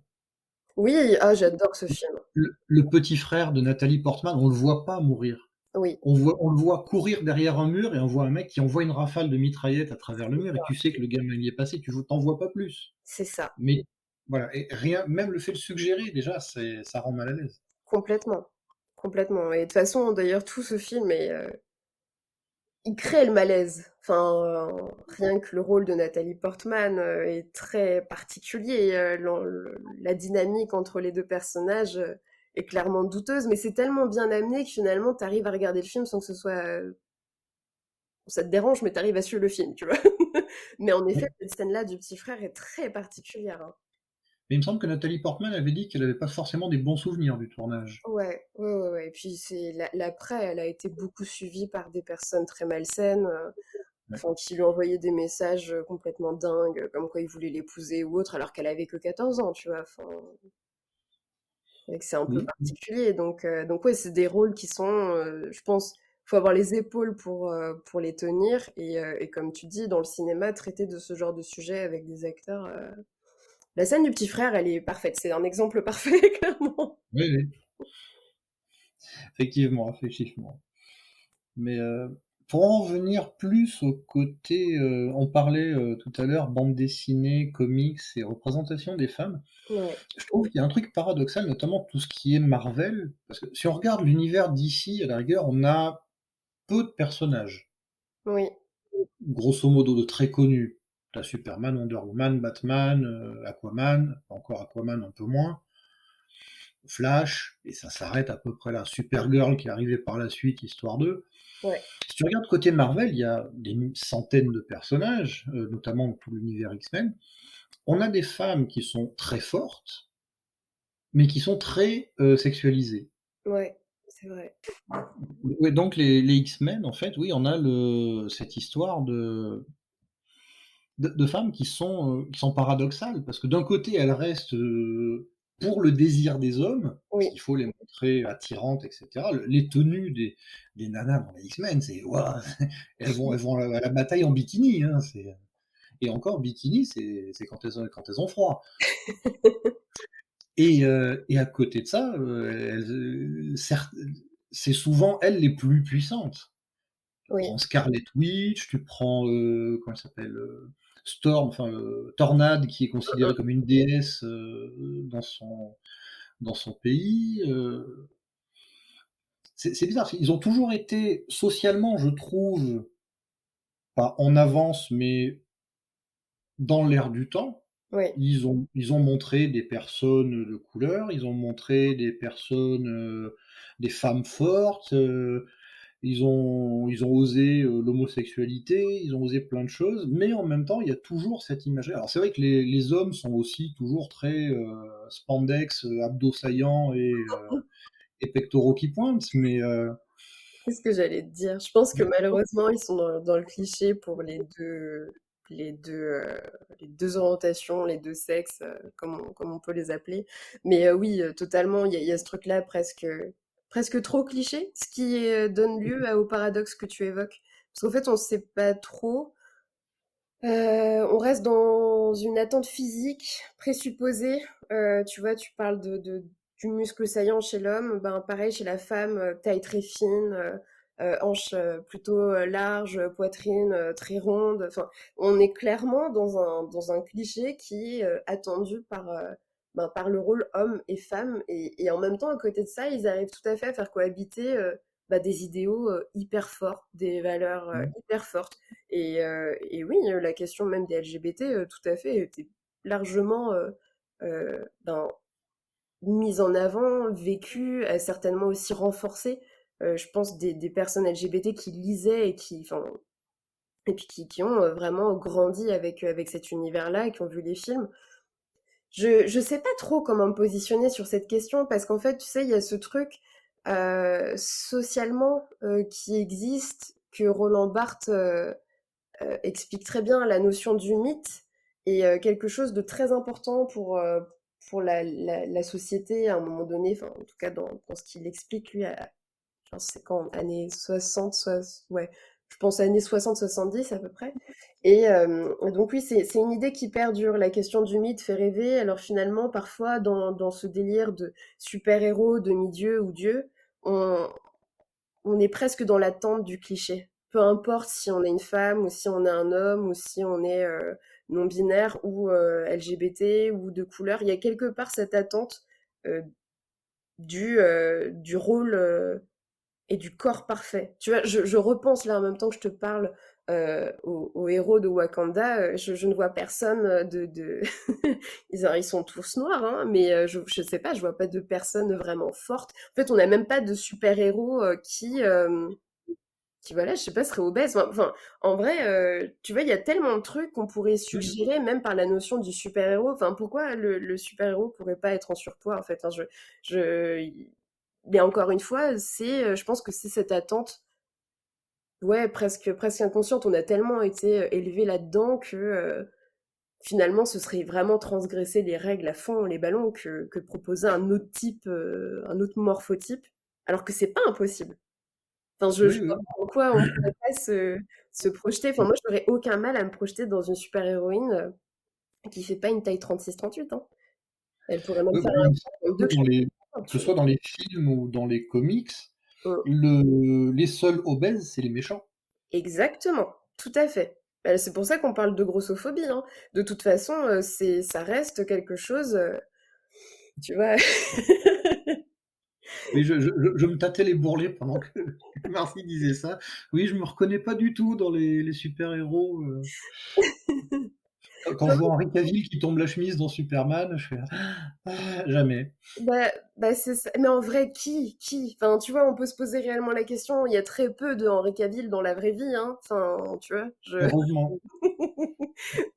Oui, ah, j'adore ce film. Le petit frère de Nathalie Portman, on le voit pas mourir. Oui, On le voit courir derrière un mur et on voit un mec qui envoie une rafale de mitraillette à travers le mur et tu sais que le gamin y est passé, tu t'en vois pas plus. c'est ça, Mais voilà, et rien, même le fait de suggérer déjà, ça rend mal à l'aise. complètement, complètement. Et de toute façon, d'ailleurs, tout ce film il crée le malaise. Enfin, rien que le rôle de Nathalie Portman est très particulier. La dynamique entre les deux personnages est clairement douteuse, mais c'est tellement bien amené que finalement, tu arrives à regarder le film sans que ce soit... ça te dérange, mais tu arrives à suivre le film, tu vois. Mais en effet, Oui. cette scène-là du petit frère est très particulière, hein. Mais il me semble que Nathalie Portman avait dit qu'elle avait pas forcément des bons souvenirs du tournage. Ouais, ouais, ouais, ouais. Et puis l'après, elle a été beaucoup suivie par des personnes très malsaines. Ouais. Enfin, qui lui envoyaient des messages complètement dingues, comme quoi il voulait l'épouser ou autre, alors qu'elle avait que 14 ans, tu vois. Enfin, et que c'est un peu Mm. particulier. Donc ouais, c'est des rôles qui sont, je pense, faut avoir les épaules pour les tenir. Et comme tu dis, dans le cinéma, traiter de ce genre de sujet avec des acteurs. La scène du petit frère, elle est parfaite. C'est un exemple parfait, clairement. Oui, oui, effectivement, effectivement. Mais pour en venir plus au côté, on parlait tout à l'heure bande dessinée, comics et représentation des femmes. Ouais, Je trouve qu'il y a un truc paradoxal, notamment tout ce qui est Marvel, parce que si on regarde l'univers d'ici, à la rigueur, on a peu de personnages, oui, grosso modo de très connus. T'as Superman, Wonder Woman, Batman, Aquaman, encore Aquaman un peu moins, Flash, et ça s'arrête à peu près là. Supergirl qui est arrivée par la suite, histoire d'eux. ouais, Si tu regardes côté Marvel, il y a des centaines de personnages, notamment tout l'univers X-Men. On a des femmes qui sont très fortes, mais qui sont très sexualisées. ouais, c'est vrai. Ouais, donc les X-Men, en fait, oui, on a cette histoire de femmes qui sont paradoxales, parce que d'un côté, elles restent pour le désir des hommes, parce Oui, qu'il faut les montrer attirantes, etc. Les tenues des nanas dans les X-Men, c'est ouah, elles vont à la bataille en bikini, hein, et encore bikini, c'est quand elles ont froid. Et à côté de ça, c'est souvent elles les plus puissantes. Tu oui, prends Scarlet Witch, tu prends, comment elle s'appelle, Storm, enfin, Tornade, qui est considérée comme une déesse dans son pays. C'est bizarre, ils ont toujours été socialement, je trouve, pas en avance, mais dans l'air du temps. oui. Ils ont montré des personnes de couleur, ils ont montré des personnes, des femmes fortes, ils ont osé l'homosexualité, ils ont osé plein de choses, mais en même temps, il y a toujours cette image. Alors c'est vrai que les hommes sont aussi toujours très spandex, abdos saillants et pectoraux qui pointent, mais C'est ce que j'allais te dire. Je pense que malheureusement, ils sont dans le cliché pour les deux, euh, les deux orientations, les deux sexes, comme on peut les appeler. Mais oui, totalement, il y a ce truc-là presque trop cliché, ce qui donne lieu au paradoxe que tu évoques. Parce qu'en fait, on ne sait pas trop. On reste dans une attente physique présupposée. Tu vois, tu parles du muscle saillant chez l'homme. Ben, pareil, chez la femme, taille très fine. hanches plutôt larges, poitrine très ronde. Enfin, on est clairement dans un cliché qui est attendu par le rôle homme et femme. Et en même temps, à côté de ça, ils arrivent tout à fait à faire cohabiter des idéaux hyper forts, des valeurs Mmh. hyper fortes. Et oui, la question même des LGBT, tout à fait, était largement mise en avant, vécue, certainement aussi renforcée. Je pense des personnes LGBT qui lisaient et puis qui ont vraiment grandi avec cet univers-là et qui ont vu les films. Je sais pas trop comment me positionner sur cette question parce qu'en fait, tu sais, il y a ce truc socialement qui existe que Roland Barthes explique très bien la notion du mythe et quelque chose de très important pour la société à un moment donné, enfin en tout cas dans ce qu'il explique lui, je sais quand, années 60, ouais, je pense années 60-70 à peu près. Et donc oui, c'est une idée qui perdure, la question du mythe fait rêver, alors finalement parfois dans ce délire de super-héros, demi-dieu ou dieu, on, on est presque dans l'attente du cliché. Peu importe si on est une femme ou si on est un homme ou si on est non-binaire ou LGBT ou de couleur, il y a quelque part cette attente euh, du rôle et du corps parfait. Tu vois, je repense là en même temps que je te parle aux héros de Wakanda, je ne vois personne ils sont tous noirs, hein, mais je sais pas, je vois pas de personnes vraiment fortes. En fait, on n'a même pas de super-héros qui voilà, je sais pas, serait obèse. Enfin, en vrai, tu vois, il y a tellement de trucs qu'on pourrait Oui, suggérer, même par la notion du super-héros. Enfin, pourquoi le super-héros pourrait pas être en surpoids, en fait? Enfin, je... Mais encore une fois, je pense que c'est cette attente, ouais, presque inconsciente. On a tellement été élevés là-dedans que finalement, ce serait vraiment transgresser les règles à fond, les ballons, que de proposer un autre type, un autre morphotype, alors que c'est pas impossible. Enfin, je oui, vois oui. pas pourquoi on pourrait pas se projeter. Enfin, moi, j'aurais aucun mal à me projeter dans une super-héroïne qui fait pas une taille 36-38, hein. Elle pourrait même Oui, faire bah, un même 42 que je dans les trouve, que ce tu vois. soit dans les films ou dans les comics, Mm. les seuls obèses, c'est les méchants. Exactement, tout à fait. C'est pour ça qu'on parle de grossophobie, hein. De toute façon, ça reste quelque chose, tu vois. Oui, je me tâtais les bourrelets pendant que Marcy disait ça. Oui, je me reconnais pas du tout dans les super-héros, quand je vois Henry Cavill qui tombe la chemise dans Superman, je fais: «Ah, jamais». C'est ça. Mais en vrai, qui? Enfin, tu vois, on peut se poser réellement la question. Il y a très peu de Henri Cavill dans la vraie vie, hein. Enfin, tu vois, Heureusement.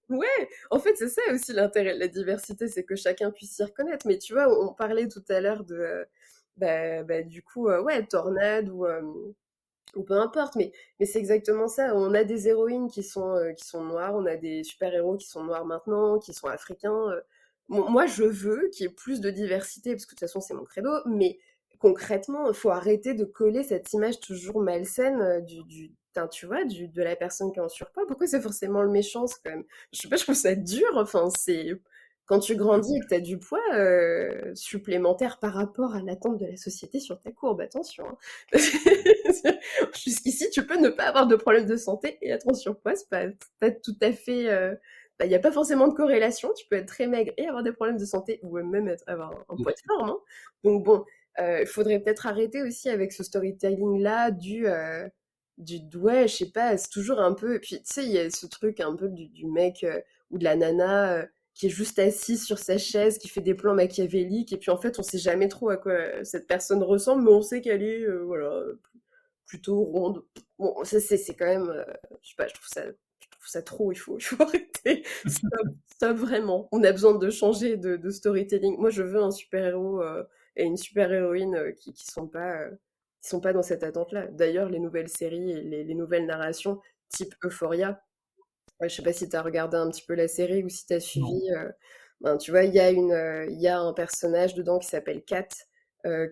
Ouais, en fait, c'est ça aussi l'intérêt de la diversité, c'est que chacun puisse s'y reconnaître. Mais tu vois, on parlait tout à l'heure de, du coup, ouais, Tornade ou peu importe, mais c'est exactement ça. On a des héroïnes qui sont noires, on a des super-héros qui sont noirs maintenant, qui sont africains. Moi, je veux qu'il y ait plus de diversité, parce que de toute façon, c'est mon credo, mais concrètement, il faut arrêter de coller cette image toujours malsaine putain, tu vois, de la personne qui est en surpoids. Pourquoi c'est forcément le méchant? C'est quand même, je sais pas, je trouve ça dur. Enfin, c'est quand tu grandis et que tu as du poids supplémentaire par rapport à l'attente de la société sur ta courbe, attention, hein. Jusqu'ici, tu peux ne pas avoir de problème de santé et être en surpoids, c'est pas tout à fait. Il n'y a pas forcément de corrélation. Tu peux être très maigre et avoir des problèmes de santé ou même avoir un poids de forme, hein. Donc bon, il faudrait peut-être arrêter aussi avec ce storytelling-là ouais, je sais pas, c'est toujours un peu. Et puis, tu sais, il y a ce truc un peu du mec ou de la nana qui est juste assise sur sa chaise, qui fait des plans machiavéliques, et puis en fait, on sait jamais trop à quoi cette personne ressemble, mais on sait qu'elle est, voilà, plutôt ronde. Bon, ça c'est quand même, je sais pas, je trouve ça trop, il faut arrêter. Stop, stop vraiment. On a besoin de changer de storytelling. Moi, je veux un super-héros et une super-héroïne qui sont pas dans cette attente-là. D'ailleurs, les nouvelles séries et les nouvelles narrations, type Euphoria, ouais, je sais pas si tu as regardé un petit peu la série ou si tu as suivi. Non. Ben, tu vois, il y a un personnage dedans qui s'appelle Kat,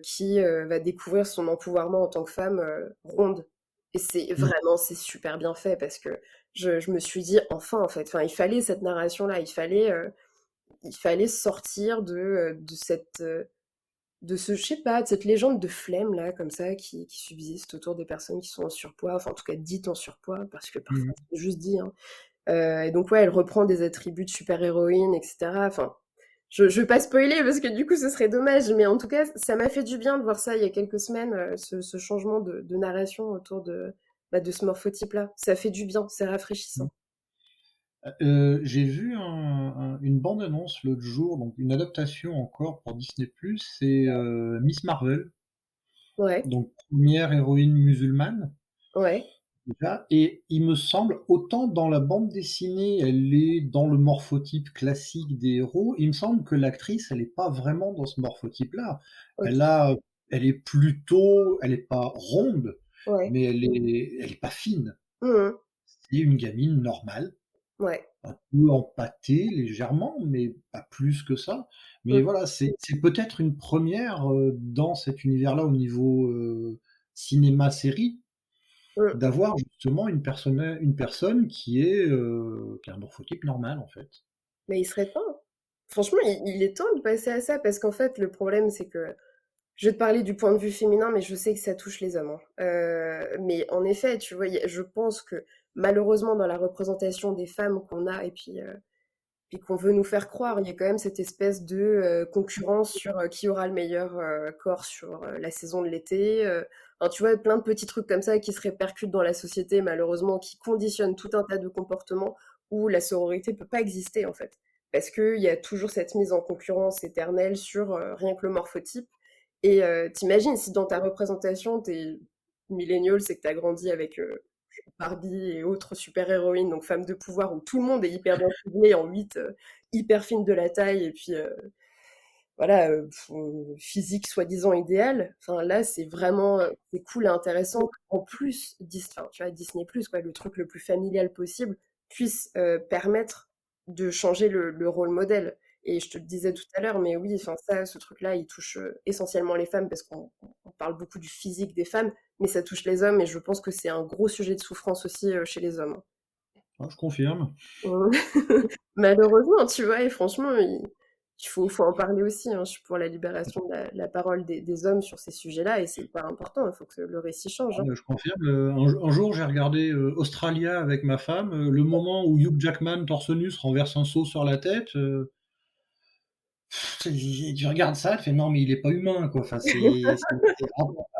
qui va découvrir son empouvoirment en tant que femme ronde. Et Mmh. c'est super bien fait parce que je me suis dit, enfin, en fait, enfin, il fallait cette narration-là, il fallait sortir de cette je sais pas, de cette légende de flemme là, comme ça, qui subsiste autour des personnes qui sont en surpoids, enfin en tout cas dites en surpoids, parce que parfois Mmh. c'est juste dit, hein. Et donc ouais, elle reprend des attributs de super-héroïne, etc. Enfin, je vais pas spoiler parce que du coup ce serait dommage, mais en tout cas ça m'a fait du bien de voir ça il y a quelques semaines, ce changement de narration autour de ce morphotype-là. Ça fait du bien, c'est Mmh. rafraîchissant. J'ai vu une bande annonce l'autre jour, donc une adaptation encore pour Disney+, c'est, Miss Marvel, Ouais, donc première héroïne musulmane ouais, déjà, et il me semble, autant dans la bande dessinée, elle est dans le morphotype classique des héros, il me semble que l'actrice, elle est pas vraiment dans ce morphotype-là. OK, Elle a elle est pas ronde, ouais. mais elle est pas fine. Mmh. C'est une gamine normale, Ouais. un peu empâtée légèrement, mais pas plus que ça. Mais Mmh, voilà, c'est peut-être une première, dans cet univers-là au niveau, cinéma-série, mmh. d'avoir justement une personne qui a un morphotype normal, en fait. Mais il serait temps. Franchement, il est temps de passer à ça parce qu'en fait, le problème, c'est que je vais te parler du point de vue féminin, mais je sais que ça touche les hommes, hein. Mais en effet, tu vois, je pense que malheureusement, dans la représentation des femmes qu'on a et puis qu'on veut nous faire croire, il y a quand même cette espèce de concurrence sur qui aura le meilleur corps sur la saison de l'été. Enfin, tu vois, plein de petits trucs comme ça qui se répercutent dans la société, malheureusement, qui conditionnent tout un tas de comportements où la sororité peut pas exister, en fait. Parce qu'il y a toujours cette mise en concurrence éternelle sur rien que le morphotype. Et t'imagines, si dans ta représentation, t'es millénial, c'est que t'as grandi avec Barbie et autres super-héroïnes, donc femmes de pouvoir, où tout le monde est hyper bien ciblé en 8 hyper fines de la taille et puis voilà, physique soi-disant idéal. Enfin là, c'est vraiment c'est cool et intéressant qu'en plus, enfin, tu vois, Disney+, quoi, le truc le plus familial possible, puisse permettre de changer le rôle modèle. Et je te le disais tout à l'heure, mais oui, enfin ça, ce truc-là, il touche essentiellement les femmes parce qu'on parle beaucoup du physique des femmes, mais ça touche les hommes et je pense que c'est un gros sujet de souffrance aussi chez les hommes, hein. Ah, je confirme. Mmh. Malheureusement, tu vois? Et franchement, faut en parler aussi, hein. Je suis pour la libération de la parole des hommes sur ces sujets-là et c'est hyper important. Il faut que le récit change, Ah, hein. je confirme, un jour, j'ai regardé, Australia avec ma femme, le moment où Hugh Jackman, torse nu, se renverse un seau sur la tête, tu regardes ça, tu fais: «Non, mais il est pas humain, quoi». Enfin,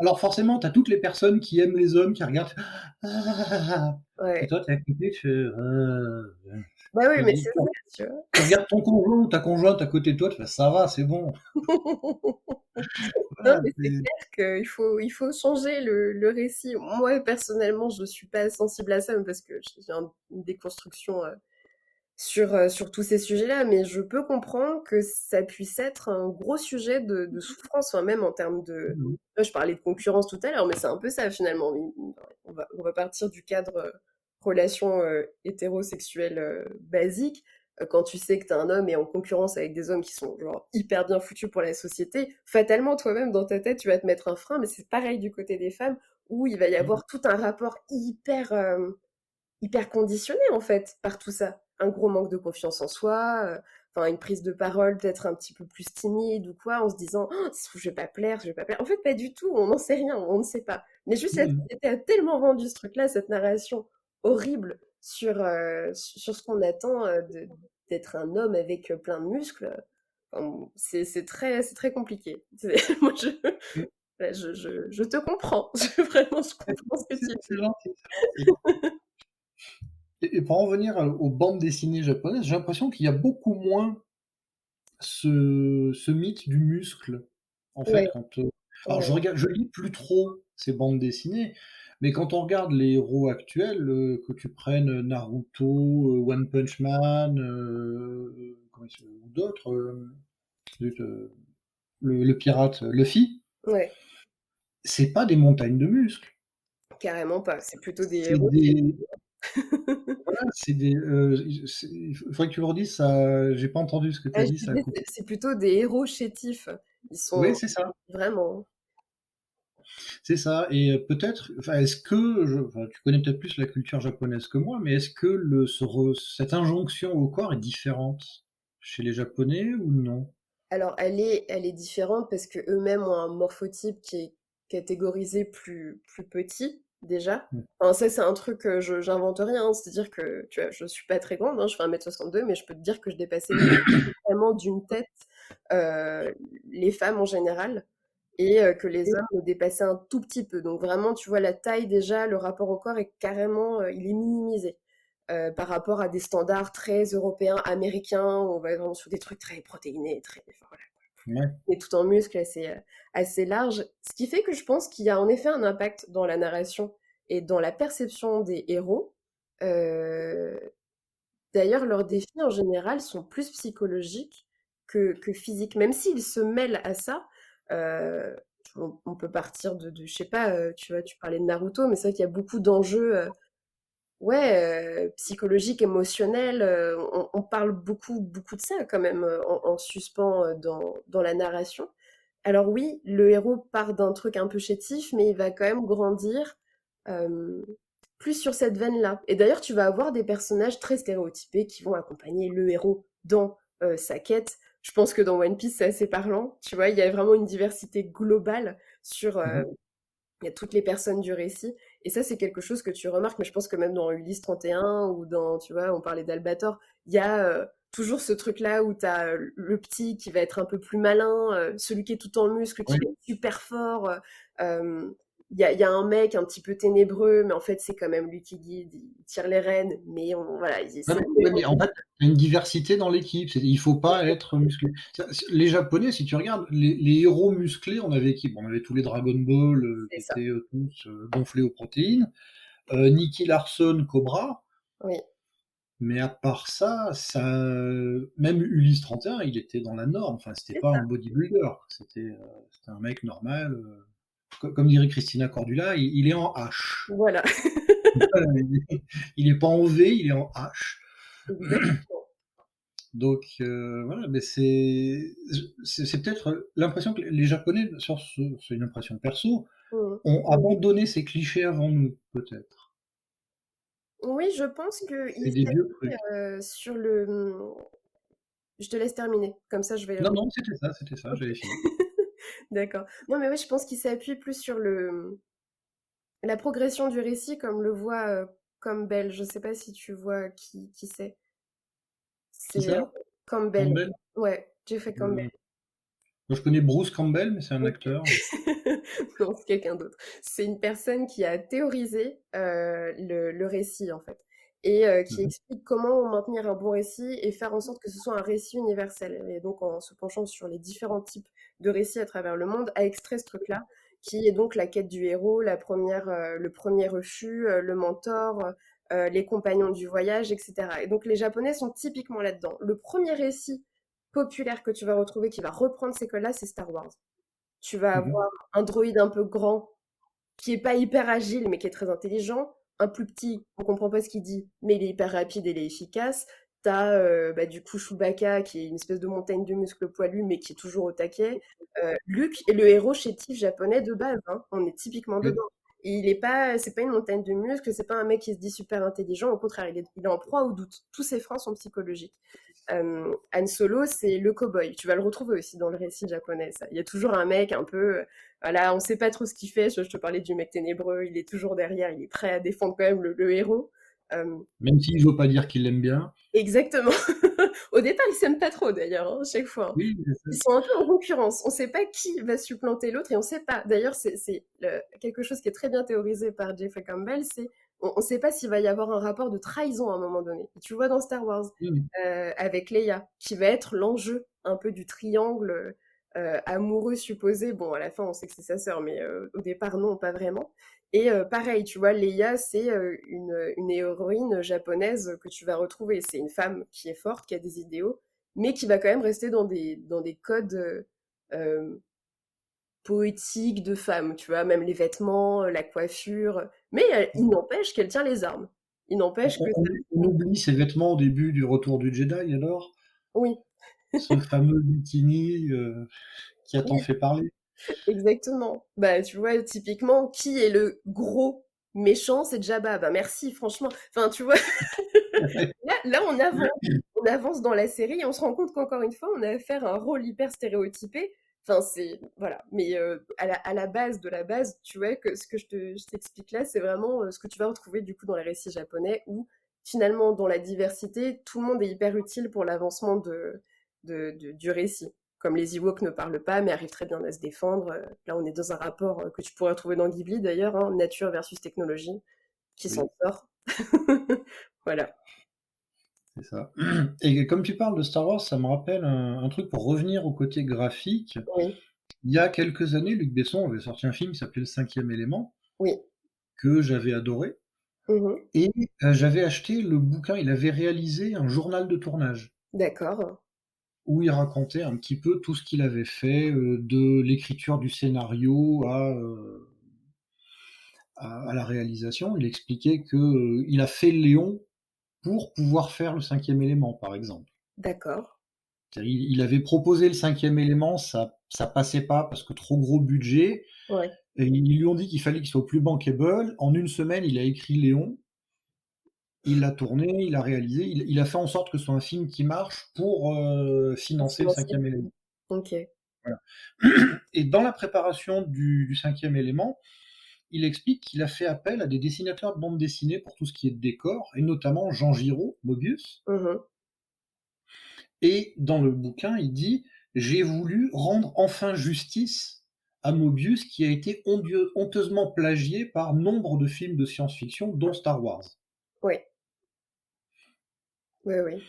alors forcément, tu as toutes les personnes qui aiment les hommes qui regardent, «Ah!» et Ouais. toi, tu es à côté, tu fais: Bah oui, tu mais dis c'est ça, tu vois? tu regardes ton conjoint ou ta conjointe à côté de toi, tu fais: «Ça va, c'est bon». Non, Voilà, mais c'est clair qu'il faut changer le récit. Moi, personnellement, je suis pas sensible à ça, parce que j'ai une déconstruction, sur tous ces sujets-là, mais je peux comprendre que ça puisse être un gros sujet de souffrance, enfin même en termes de mmh là, je parlais de concurrence tout à l'heure, mais c'est un peu ça finalement. On va partir du cadre, relation, hétérosexuelle, basique. Quand tu sais que tu es un homme et en concurrence avec des hommes qui sont genre hyper bien foutus pour la société, fatalement toi-même dans ta tête, tu vas te mettre un frein, mais c'est pareil du côté des femmes où il va y mh. avoir tout un rapport hyper conditionné en fait par tout ça. Un gros manque de confiance en soi, enfin une prise de parole peut-être un petit peu plus timide ou quoi, en se disant: «Oh, ça se trouve je vais pas plaire, je vais pas plaire». En fait, pas du tout, on n'en sait rien, on ne sait pas. Mais juste la Mmh. société a tellement vendu ce truc-là, cette narration horrible sur ce qu'on attend, d'être un homme avec, plein de muscles, enfin, c'est très compliqué. Moi Mmh. ouais, je te comprends. Je comprends ce que tu C'est dis. gentil, c'est gentil. Et pour en revenir, aux bandes dessinées japonaises, j'ai l'impression qu'il y a beaucoup moins ce mythe du muscle, en Ouais, fait, quand, alors ouais. je lis plus trop ces bandes dessinées, mais quand on regarde les héros actuels, que tu prennes Naruto, One Punch Man, comment il se ou d'autres, zut, le pirate Luffy, Ouais. c'est pas des montagnes de muscles. Carrément pas, c'est plutôt des C'est héros. des voilà, c'est des, il faudrait que tu le redises, ça j'ai pas entendu ce que tu Ah, as je dit, ça a disais, coupé. c'est plutôt des héros chétifs. Ils Oui, sont c'est ça. vraiment C'est ça et peut-être enfin, est-ce que enfin, tu connais peut-être plus la culture japonaise que moi, mais est-ce que cette injonction au corps est différente chez les Japonais ou non? Alors, elle est différente parce que eux-mêmes ont un morphotype qui est catégorisé plus petit, déjà. Mm. Enfin, ça, c'est un truc que j'invente rien, hein. C'est-à-dire que, tu vois, je suis pas très grande, hein, je fais 1,62 m, mais je peux te dire que je dépassais vraiment d'une tête euh, les femmes en général, et que les hommes me dépassaient un tout petit peu. Donc vraiment, tu vois, la taille déjà, le rapport au corps est carrément, il est minimisé par rapport à des standards très européens, américains, où on va vraiment sur des trucs très protéinés, très, enfin, voilà, Ouais. et tout en muscles assez large. Ce qui fait que je pense qu'il y a en effet un impact dans la narration et dans la perception des héros. Euh, D'ailleurs, leurs défis en général sont plus psychologiques que physiques, même s'ils se mêlent à ça. euh, on peut partir je sais pas, tu vois, tu parlais de Naruto, mais c'est vrai qu'il y a beaucoup d'enjeux, ouais, psychologiques, émotionnels. On parle beaucoup de ça quand même en suspens dans la narration. Alors oui, le héros part d'un truc un peu chétif, mais il va quand même grandir euh, plus sur cette veine-là. Et d'ailleurs, tu vas avoir des personnages très stéréotypés qui vont accompagner le héros dans sa quête. Je pense que dans One Piece, c'est assez parlant. Tu vois, il y a vraiment une diversité globale sur Mhm. il y a toutes les personnes du récit. Et ça, c'est quelque chose que tu remarques, mais je pense que même dans Ulysse 31 ou dans, tu vois, on parlait d'Albator, il y a toujours ce truc-là où tu as le petit qui va être un peu plus malin, celui qui est tout en muscle, qui Ouais. est super fort. Il y a un mec un petit peu ténébreux, mais en fait, c'est quand même lui qui guide, il tire les rênes, mais voilà, Ouais, mais en fait, il y a une diversité dans l'équipe. Il faut pas être musclé. Les Japonais, si tu regardes, les héros musclés, on avait qui? Bon, on avait tous les Dragon Ball c'est qui ça. étaient tous gonflés aux protéines. Nicky Larson, Cobra. Oui, Mais à part ça, même Ulysse 31, il était dans la norme. Enfin, c'était c'est pas ça. un bodybuilder. C'était un mec normal. Comme dirait Christina Cordula, il est en H. Voilà, Il est pas en V, il est en H. exactement. Donc voilà, mais c'est peut-être l'impression que les Japonais, c'est une impression perso, Mhm. ont abandonné ces clichés avant nous, peut-être. Oui, je pense C'est qu'il des vieux s'appuie trucs. sur le... Je te laisse terminer, comme ça je vais... Non, non, c'était ça, Ok, j'avais fini. d'accord. Non, mais oui, je pense qu'il s'appuie plus sur la progression du récit, comme le voit Campbell. Je sais pas si tu vois qui c'est. Qui C'est ça? Campbell. Campbell? Ouais, Jeffrey Campbell. Euh, Moi, je connais Bruce Campbell, mais c'est un Ok. acteur. Non, c'est quelqu'un d'autre. C'est une personne qui a théorisé le récit, en fait, et qui Mhm. explique comment maintenir un bon récit et faire en sorte que ce soit un récit universel. Et donc, en se penchant sur les différents types de récits à travers le monde, a extrait ce truc-là, qui est donc la quête du héros, le premier refus, le mentor, les compagnons du voyage, etc. Et donc, les Japonais sont typiquement là-dedans. Le premier récit populaire que tu vas retrouver qui va reprendre ces codes-là, c'est Star Wars. Tu vas Mhm. avoir un droïde un peu grand, qui est pas hyper agile, mais qui est très intelligent. Un plus petit, on comprend pas ce qu'il dit, mais il est hyper rapide et il est efficace. T'as bah, du coup Chewbacca, qui est une espèce de montagne de muscles poilus, mais qui est toujours au taquet. Luke est le héros chétif japonais de base, hein. On est typiquement Ouais. dedans. Et c'est pas une montagne de muscles, c'est pas un mec qui se dit super intelligent, au contraire, il est en proie au doute. Tous ses freins sont psychologiques. Han Solo, c'est le cow-boy. Tu vas le retrouver aussi dans le récit japonais, ça. Il y a toujours un mec un peu, voilà, on sait pas trop ce qu'il fait. Je te parlais du mec ténébreux, il est toujours derrière, il est prêt à défendre quand même le héros. Euh, Même s'il ne veut pas dire qu'il l'aime bien. exactement. Au départ, ils s'aiment pas trop d'ailleurs, hein, chaque fois, hein. Oui, je Ils sais. sont un peu en concurrence. On sait pas qui va supplanter l'autre et on sait pas. D'ailleurs, c'est quelque chose qui est très bien théorisé par Jeffrey Campbell, c'est on sait pas s'il va y avoir un rapport de trahison à un moment donné. Et tu vois dans Star Wars, Oui, avec Leia, qui va être l'enjeu un peu du triangle amoureux supposé. Bon, à la fin, on sait que c'est sa sœur, mais au départ, non, pas vraiment. Et pareil, tu vois, Leia, c'est une héroïne japonaise que tu vas retrouver. C'est une femme qui est forte, qui a des idéaux, mais qui va quand même rester dans des codes euh, poétiques de femme, tu vois, même les vêtements, la coiffure. Mais il n'empêche qu'elle tient les armes. Il n'empêche que ça... on oublie ses vêtements au début du Retour du Jedi, alors Oui, ce fameux bikini qui a tant oui, fait parler. exactement. Bah, tu vois, typiquement, qui est le gros méchant? C'est Jabba. Bah, merci, franchement. Enfin, tu vois, Là, on avance dans la série et on se rend compte qu'encore une fois, on a affaire à un rôle hyper stéréotypé. Enfin, c'est voilà. Mais à la base de la base, tu vois que ce que je t'explique là, c'est vraiment ce que tu vas retrouver du coup dans les récits japonais où finalement, dans la diversité, tout le monde est hyper utile pour l'avancement du récit. Comme les Ewoks ne parlent pas, mais arrivent très bien à se défendre. Là, on est dans un rapport que tu pourrais trouver dans Ghibli d'ailleurs, hein, nature versus technologie, qui s'en Oui, sort. Voilà. c'est ça. Et comme tu parles de Star Wars, ça me rappelle un truc pour revenir au côté graphique. Oui, Il y a quelques années, Luc Besson avait sorti un film qui s'appelait Le Cinquième Élément, oui. que j'avais adoré. Mhm. Et j'avais acheté le bouquin, il avait réalisé un journal de tournage, D'accord. où il racontait un petit peu tout ce qu'il avait fait, de l'écriture du scénario à la réalisation. Il expliquait que, il a fait Léon pour pouvoir faire Le Cinquième Élément, par exemple. D'accord. C'est-à-dire, il avait proposé Le Cinquième Élément, ça passait pas parce que trop gros budget, Ouais. et ils lui ont dit qu'il fallait qu'il soit plus bankable. En une semaine, il a écrit Léon, il l'a tourné, il a réalisé, il a fait en sorte que ce soit un film qui marche pour Pour financer Le financer. Cinquième Élément. OK. Voilà. Et dans la préparation du Cinquième Élément, il explique qu'il a fait appel à des dessinateurs de bande dessinée pour tout ce qui est décor, et notamment Jean Giraud, Mobius. Mhm. Et dans le bouquin, il dit: j'ai voulu rendre enfin justice à Mobius qui a été honteusement plagié par nombre de films de science-fiction, dont Star Wars. Oui. Oui, oui.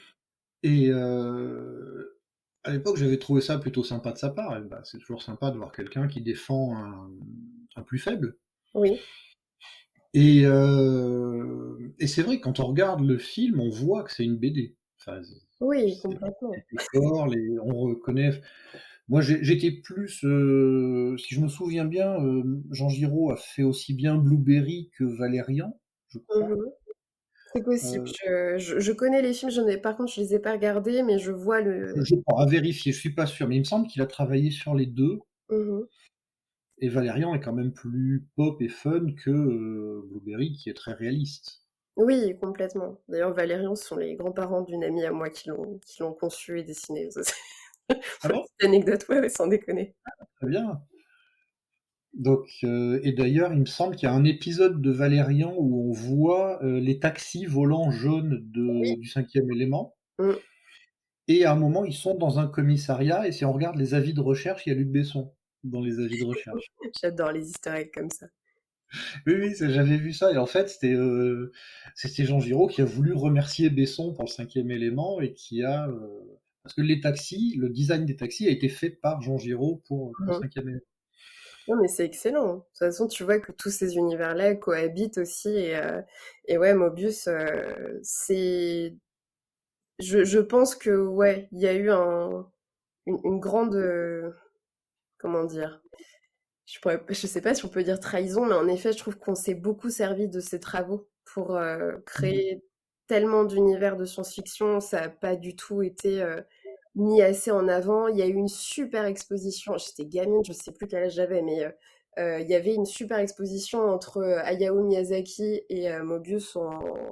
Et à l'époque, j'avais trouvé ça plutôt sympa de sa part. Et bah, c'est toujours sympa de voir quelqu'un qui défend un plus faible. Oui. Et c'est vrai que quand on regarde le film, on voit que c'est une BD. Enfin, Oui, c'est les complètement. décors, on reconnaît. Moi, j'étais plus, si je me souviens bien, Jean Giraud a fait aussi bien Blueberry que Valérian, je crois. Mhm. C'est possible. Euh, Je connais les films, par contre, je les ai pas regardés, mais je vois le. je crois, à vérifier, je suis pas sûr, mais il me semble qu'il a travaillé sur les deux. Mhm. Et Valérian est quand même plus pop et fun que Blueberry, qui est très réaliste. Oui, complètement. D'ailleurs, Valérian, ce sont les grands-parents d'une amie à moi qui l'ont conçu et dessiné. Ça, Ah bon? petite anecdote, ouais, ouais, sans déconner. Très bien. Donc, et d'ailleurs, il me semble qu'il y a un épisode de Valérian où on voit les taxis volants jaunes Oui. du cinquième élément. Mm. Et à un moment, ils sont dans un commissariat, et si on regarde les avis de recherche, il y a Luc Besson dans les avis de recherche. J'adore les easter eggs comme ça. Oui, oui, j'avais vu ça, et en fait, c'était Jean Giraud qui a voulu remercier Besson pour le cinquième élément, et qui a... parce que les taxis, le design des taxis a été fait par Jean Giraud pour le Mhm. cinquième élément. Non, mais c'est excellent. De toute façon, tu vois que tous ces univers-là cohabitent aussi. Et ouais, Mobius, je pense que, ouais, il y a eu une grande. Comment dire? Je sais pas si on peut dire trahison, mais en effet, je trouve qu'on s'est beaucoup servi de ces travaux pour Mhm. créer tellement d'univers de science-fiction. Ça n'a pas du tout été mis assez en avant. Il y a eu une super exposition. J'étais gamine, je sais plus quel âge j'avais, mais il y avait une super exposition entre Hayao Miyazaki et Mobius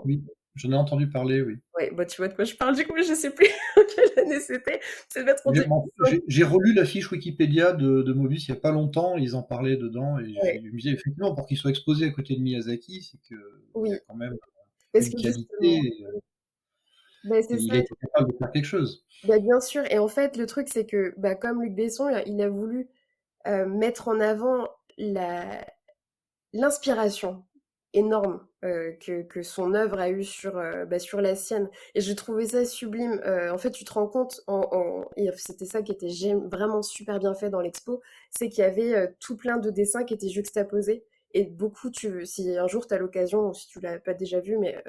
Oui, j'en ai entendu parler, oui. Ouais, bah tu vois de quoi je parle, du coup, mais je sais plus quelle année c'était. Ça devait être en J'ai 2005. j'ai relu la fiche Wikipédia de Mobius il n'y a pas longtemps, ils en parlaient dedans, et Ouais, je me disais, effectivement, pour qu'il soit exposé à côté de Miyazaki, c'est qu'il y a oui. quand même Parce une que qualité, justement, bah, et c'est il ça. a été capable de faire quelque chose. Bah, bien sûr. Et en fait, le truc, c'est que, bah, comme Luc Besson, il a voulu mettre en avant l'inspiration énorme que son œuvre a eue sur la sienne. Et j'ai trouvé ça sublime. En fait, tu te rends compte, et c'était ça qui était vraiment super bien fait dans l'expo, c'est qu'il y avait tout plein de dessins qui étaient juxtaposés. Et beaucoup, si un jour tu as l'occasion, ou si tu l'as pas déjà vu, mais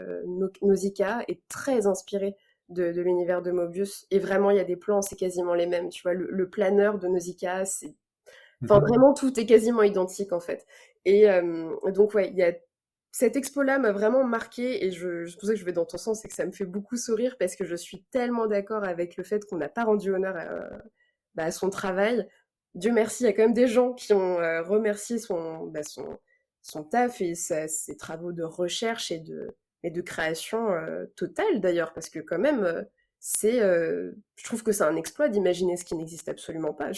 Nausicaa est très inspiré de l'univers de Mobius. Et vraiment, il y a des plans, c'est quasiment les mêmes. Tu vois, le planeur de Nausicaa, c'est enfin, Mhm. vraiment, tout est quasiment identique, en fait. Et donc, ouais, il y a cette expo-là m'a vraiment marquée et c'est pour ça que je vais dans ton sens, c'est que ça me fait beaucoup sourire parce que je suis tellement d'accord avec le fait qu'on n'a pas rendu honneur à son travail. Dieu merci, il y a quand même des gens qui ont remercié son taf et ses travaux de recherche et mais de création totale d'ailleurs, parce que quand même, je trouve que c'est un exploit d'imaginer ce qui n'existe absolument pas.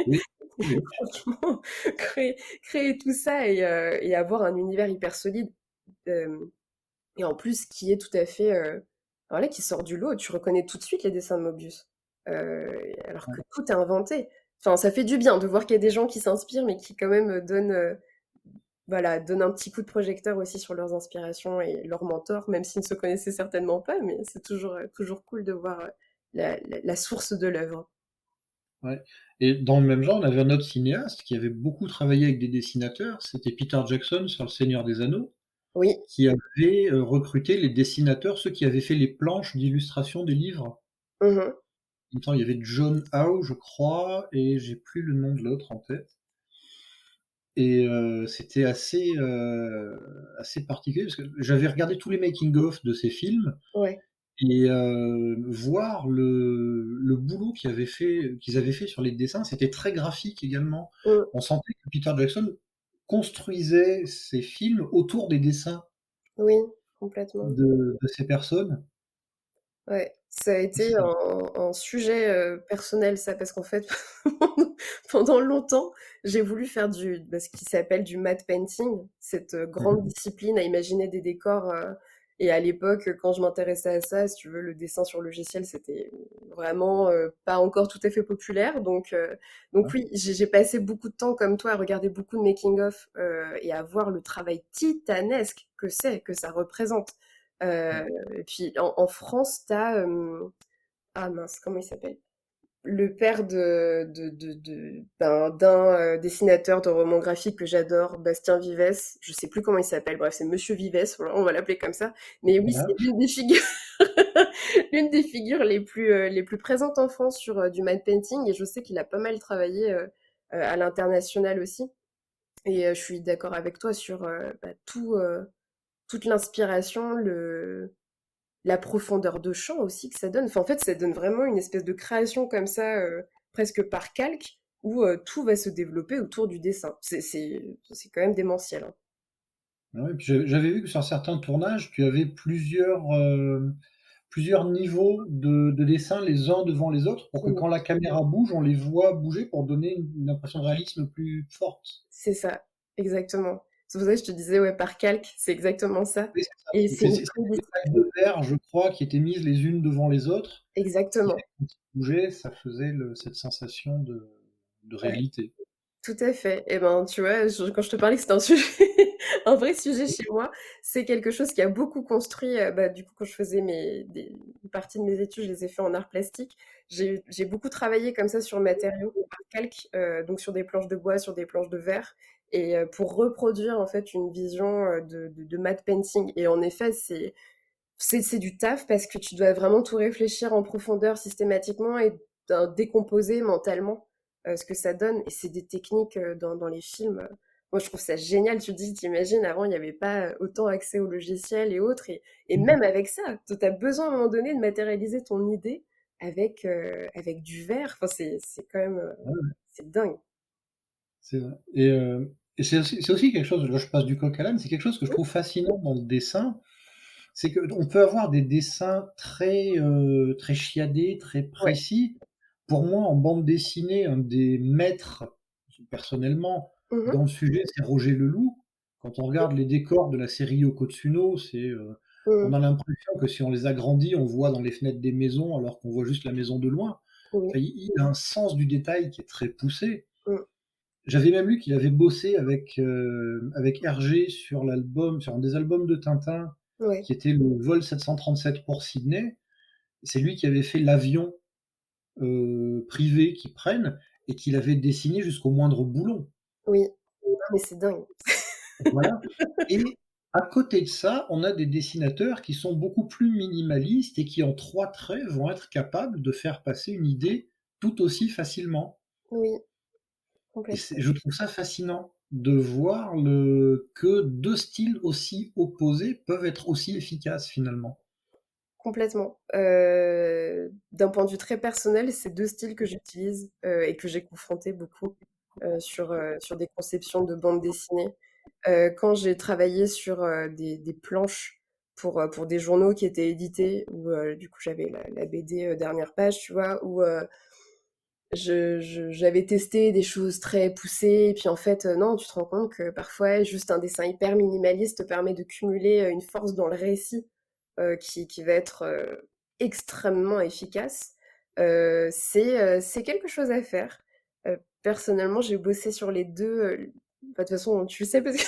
Oui, oui, Franchement, créer, créer tout ça et avoir un univers hyper solide, euh, et en plus qui est tout à fait, voilà, qui sort du lot. Tu reconnais tout de suite les dessins de Mobius, alors que oui. tout est inventé. Enfin, ça fait du bien de voir qu'il y a des gens qui s'inspirent, mais qui quand même donnent, voilà, donnent un petit coup de projecteur aussi sur leurs inspirations et leurs mentors, même s'ils ne se connaissaient certainement pas, mais c'est toujours, toujours cool de voir la source de l'œuvre. Ouais. Et dans le même genre, on avait un autre cinéaste qui avait beaucoup travaillé avec des dessinateurs, c'était Peter Jackson sur Le Seigneur des Anneaux, Oui. qui avait recruté les dessinateurs, ceux qui avaient fait les planches d'illustration des livres. Mhm. En même temps, il y avait John Howe, je crois, et j'ai plus le nom de l'autre en tête. Et c'était assez particulier parce que j'avais regardé tous les making-of de ces films Ouais. et voir le boulot qu'ils avaient fait sur les dessins, c'était très graphique également. Mm. On sentait que Peter Jackson construisait ses films autour des dessins Oui, complètement. de ces personnes. Ouais, ça a été C'est un sujet personnel, ça, parce qu'en fait, pendant longtemps, j'ai voulu faire ce qui s'appelle du matte painting, cette grande Mmh. discipline à imaginer des décors. Et à l'époque, quand je m'intéressais à ça, si tu veux, le dessin sur logiciel, c'était vraiment pas encore tout à fait populaire. Donc Ouais, oui, j'ai passé beaucoup de temps, comme toi, à regarder beaucoup de making-of et à voir le travail titanesque que ça représente. ouais. Et puis en France, t'as ah mince, comment il s'appelle? Le père d'un dessinateur de romans graphiques que j'adore, Bastien Vives. Je sais plus comment il s'appelle. Bref, c'est Monsieur Vives, voilà, on va l'appeler comme ça. Mais oui, Voilà. c'est l'une des figures, l'une des figures les plus présentes en France sur du matte painting. Et je sais qu'il a pas mal travaillé à l'international aussi. Et je suis d'accord avec toi sur toute l'inspiration, la profondeur de champ aussi que ça donne. Enfin, en fait, ça donne vraiment une espèce de création comme ça, presque par calque, où tout va se développer autour du dessin. C'est quand même démentiel, hein. Ah ouais, puis j'avais vu que sur certains tournages, tu avais plusieurs niveaux de dessin les uns devant les autres pour que Mm. quand la caméra bouge, on les voit bouger pour donner une impression de réalisme plus forte. C'est ça, exactement. C'est pour ça que je te disais, ouais, par calque, c'est exactement ça. Oui, c'est ça. Et Et c'est une c'était vraie des plaques de verre, je crois, qui étaient mises les unes devant les autres, ce qui fait exactement. que quand ils bougeaient, ça faisait cette sensation de Ouais. réalité. Tout à fait. Et ben, tu vois, quand je te parlais que c'était un sujet, un vrai sujet chez moi, c'est quelque chose qui a beaucoup construit. Du coup, quand je faisais une partie de mes études, je les ai fait en art plastique. J'ai beaucoup travaillé comme ça sur le matériau, par calque, donc sur des planches de bois, sur des planches de verre, et pour reproduire en fait une vision de matte painting. Et en effet, c'est du taf parce que tu dois vraiment tout réfléchir en profondeur systématiquement et décomposer mentalement ce que ça donne. Et c'est des techniques dans les films. Moi, je trouve ça génial. Tu te dis, t'imagines, avant, il n'y avait pas autant accès aux logiciels et autres. Et Mmh. même avec ça, tu as besoin à un moment donné de matérialiser ton idée avec du verre. Enfin, c'est quand même, Ouais, c'est dingue. c'est vrai. Et c'est aussi quelque chose, là je passe du coq à l'âne, c'est quelque chose que je trouve fascinant dans le dessin, c'est qu'on peut avoir des dessins très chiadés, très Ouais. précis. Pour moi, en bande dessinée, un des maîtres, personnellement, Mhm. dans le sujet, c'est Roger Leloup. Quand on regarde les décors de la série Yoko Tsuno, on Mhm. a l'impression que si on les agrandit, on voit dans les fenêtres des maisons, alors qu'on voit juste la maison de loin. Oui. Enfin, il a un sens du détail qui est très poussé. Mhm. J'avais même lu qu'il avait bossé avec Hergé sur un des albums de Tintin, Ouais. qui était le vol 737 pour Sydney. C'est lui qui avait fait l'avion privé qu'ils prennent et qu'il avait dessiné jusqu'au moindre boulon. Oui. Non, mais c'est dingue. Voilà. Et à côté de ça, on a des dessinateurs qui sont beaucoup plus minimalistes et qui, en 3 traits, vont être capables de faire passer une idée tout aussi facilement. Oui, Et complètement. je trouve ça fascinant de voir que 2 styles aussi opposés peuvent être aussi efficaces finalement. Complètement. D'un point de vue très personnel, c'est 2 styles que j'utilise, et que j'ai confrontés beaucoup, sur des conceptions de bande dessinée. Quand j'ai travaillé sur, des planches pour des journaux qui étaient édités, où du coup j'avais la BD dernière page, tu vois, où j'avais testé des choses très poussées, et puis en fait, non, tu te rends compte que parfois, juste un dessin hyper minimaliste te permet de cumuler une force dans le récit qui va être extrêmement efficace. C'est quelque chose à faire. Personnellement, j'ai bossé sur les deux. Bah, de toute façon, tu le sais parce que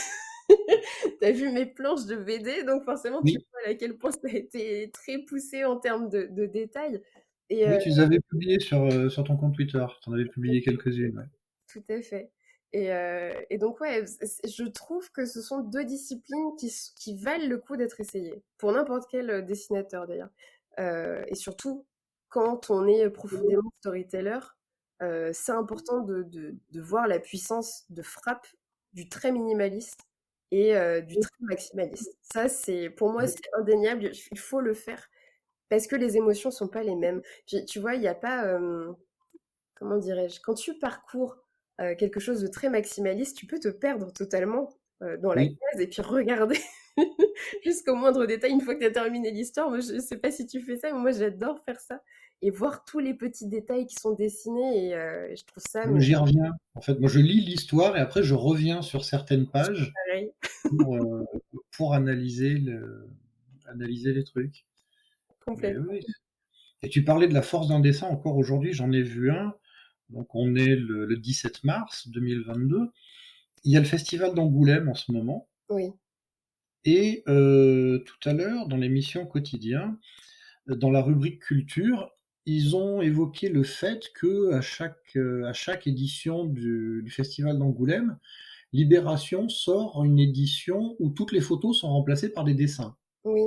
tu as vu mes planches de BD, donc forcément, tu Oui, vois à quel point ça a été très poussé en termes de détails. Et oui, tu les avais publiés sur ton compte Twitter. Tu en avais publié quelques-unes, ouais. tout à fait. Et donc, ouais, je trouve que ce sont deux disciplines qui valent le coup d'être essayées, pour n'importe quel dessinateur d'ailleurs. Et surtout, quand on est profondément storyteller, c'est important de voir la puissance de frappe du trait minimaliste et du trait maximaliste. Ça, pour moi, c'est indéniable, il faut le faire, parce que les émotions sont pas les mêmes. Puis, tu vois, il n'y a pas... comment dirais-je, quand tu parcours quelque chose de très maximaliste, tu peux te perdre totalement dans la Oui. case et puis regarder jusqu'au moindre détail une fois que tu as terminé l'histoire. Moi, je ne sais pas si tu fais ça, mais moi j'adore faire ça et voir tous les petits détails qui sont dessinés et je trouve ça mais J'y reviens. En fait, moi, je lis l'histoire et après, je reviens sur certaines pages pareil, pour, heu, pour analyser les trucs. Mais complètement. oui. Et tu parlais de la force d'un dessin, encore aujourd'hui, j'en ai vu un. Donc, on est le 17 mars 2022. Il y a le festival d'Angoulême en ce moment. Oui, Et tout à l'heure, dans l'émission Quotidien, dans la rubrique culture, ils ont évoqué le fait à chaque édition du festival d'Angoulême, Libération sort une édition où toutes les photos sont remplacées par des dessins. oui.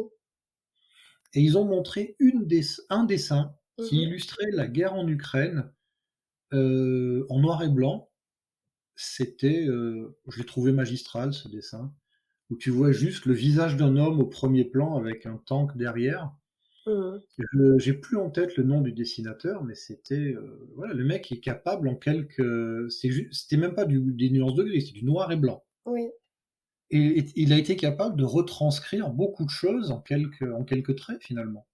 Et ils ont montré un dessin qui Mhm. illustrait la guerre en Ukraine en noir et blanc. Je l'ai trouvé magistral ce dessin, où tu vois juste le visage d'un homme au premier plan avec un tank derrière. Mhm. J'ai plus en tête le nom du dessinateur, mais voilà, le mec est capable en c'était même pas des nuances de gris, c'est du noir et blanc. Oui. Et il a été capable de retranscrire beaucoup de choses en quelques traits finalement.